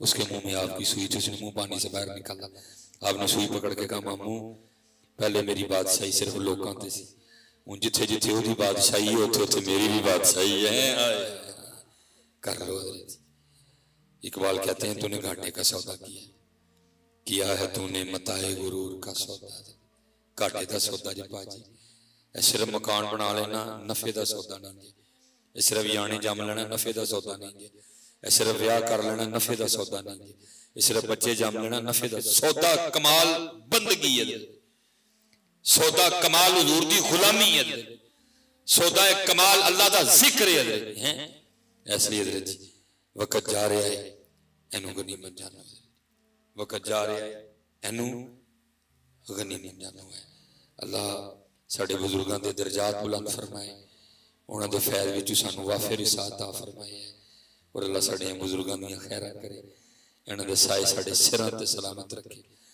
उसके मुंह में आपकी सुई थी, उसने मुंह पानी से बाहर निकाला। आपने सुई पकड़ के कहा मामू पहले मेरी बादशाही सिर्फ लोगों ते सी, हुण जिथे जिथे ओदी बादशाही है उथे उथे मेरी भी बादशाही है, कर लो। इकबाल कहते हैं तूने घाटे का सौदा किया है तूने मताए गुरूर का सौदा, घाटे का सौदा जी पाजी। सिर्फ मकान बना लेना नफे का सौदा नहीं, सिर्फ याने जम लेना नफे का सौदा नहीं, सिर्फ ब्याह कर लेना नफे का सौदा नहीं, सिर्फ बच्चे जम लेना नफे का सौदा। कमाल बंदगी है, सौदा कमाल हुजूर दी गुलामी है, सौदा कमाल अल्लाह दा जिक्र है। इसलिए हजरत जी वक्त जा रहा है इनू गनीमत जानो, वक्त जा रहा है इनू गनीमत जानो है। अल्लाह साडे बुजुर्गों के दर्जात बुलंद फरमाए, उन्होंने फैल विच सानू वाफिर इसात दा फरमाए, और अल्लाह साडे बुजुर्गों दी खैर करे, इन्हां दे साए साडे सिरां ते सलामत रखे।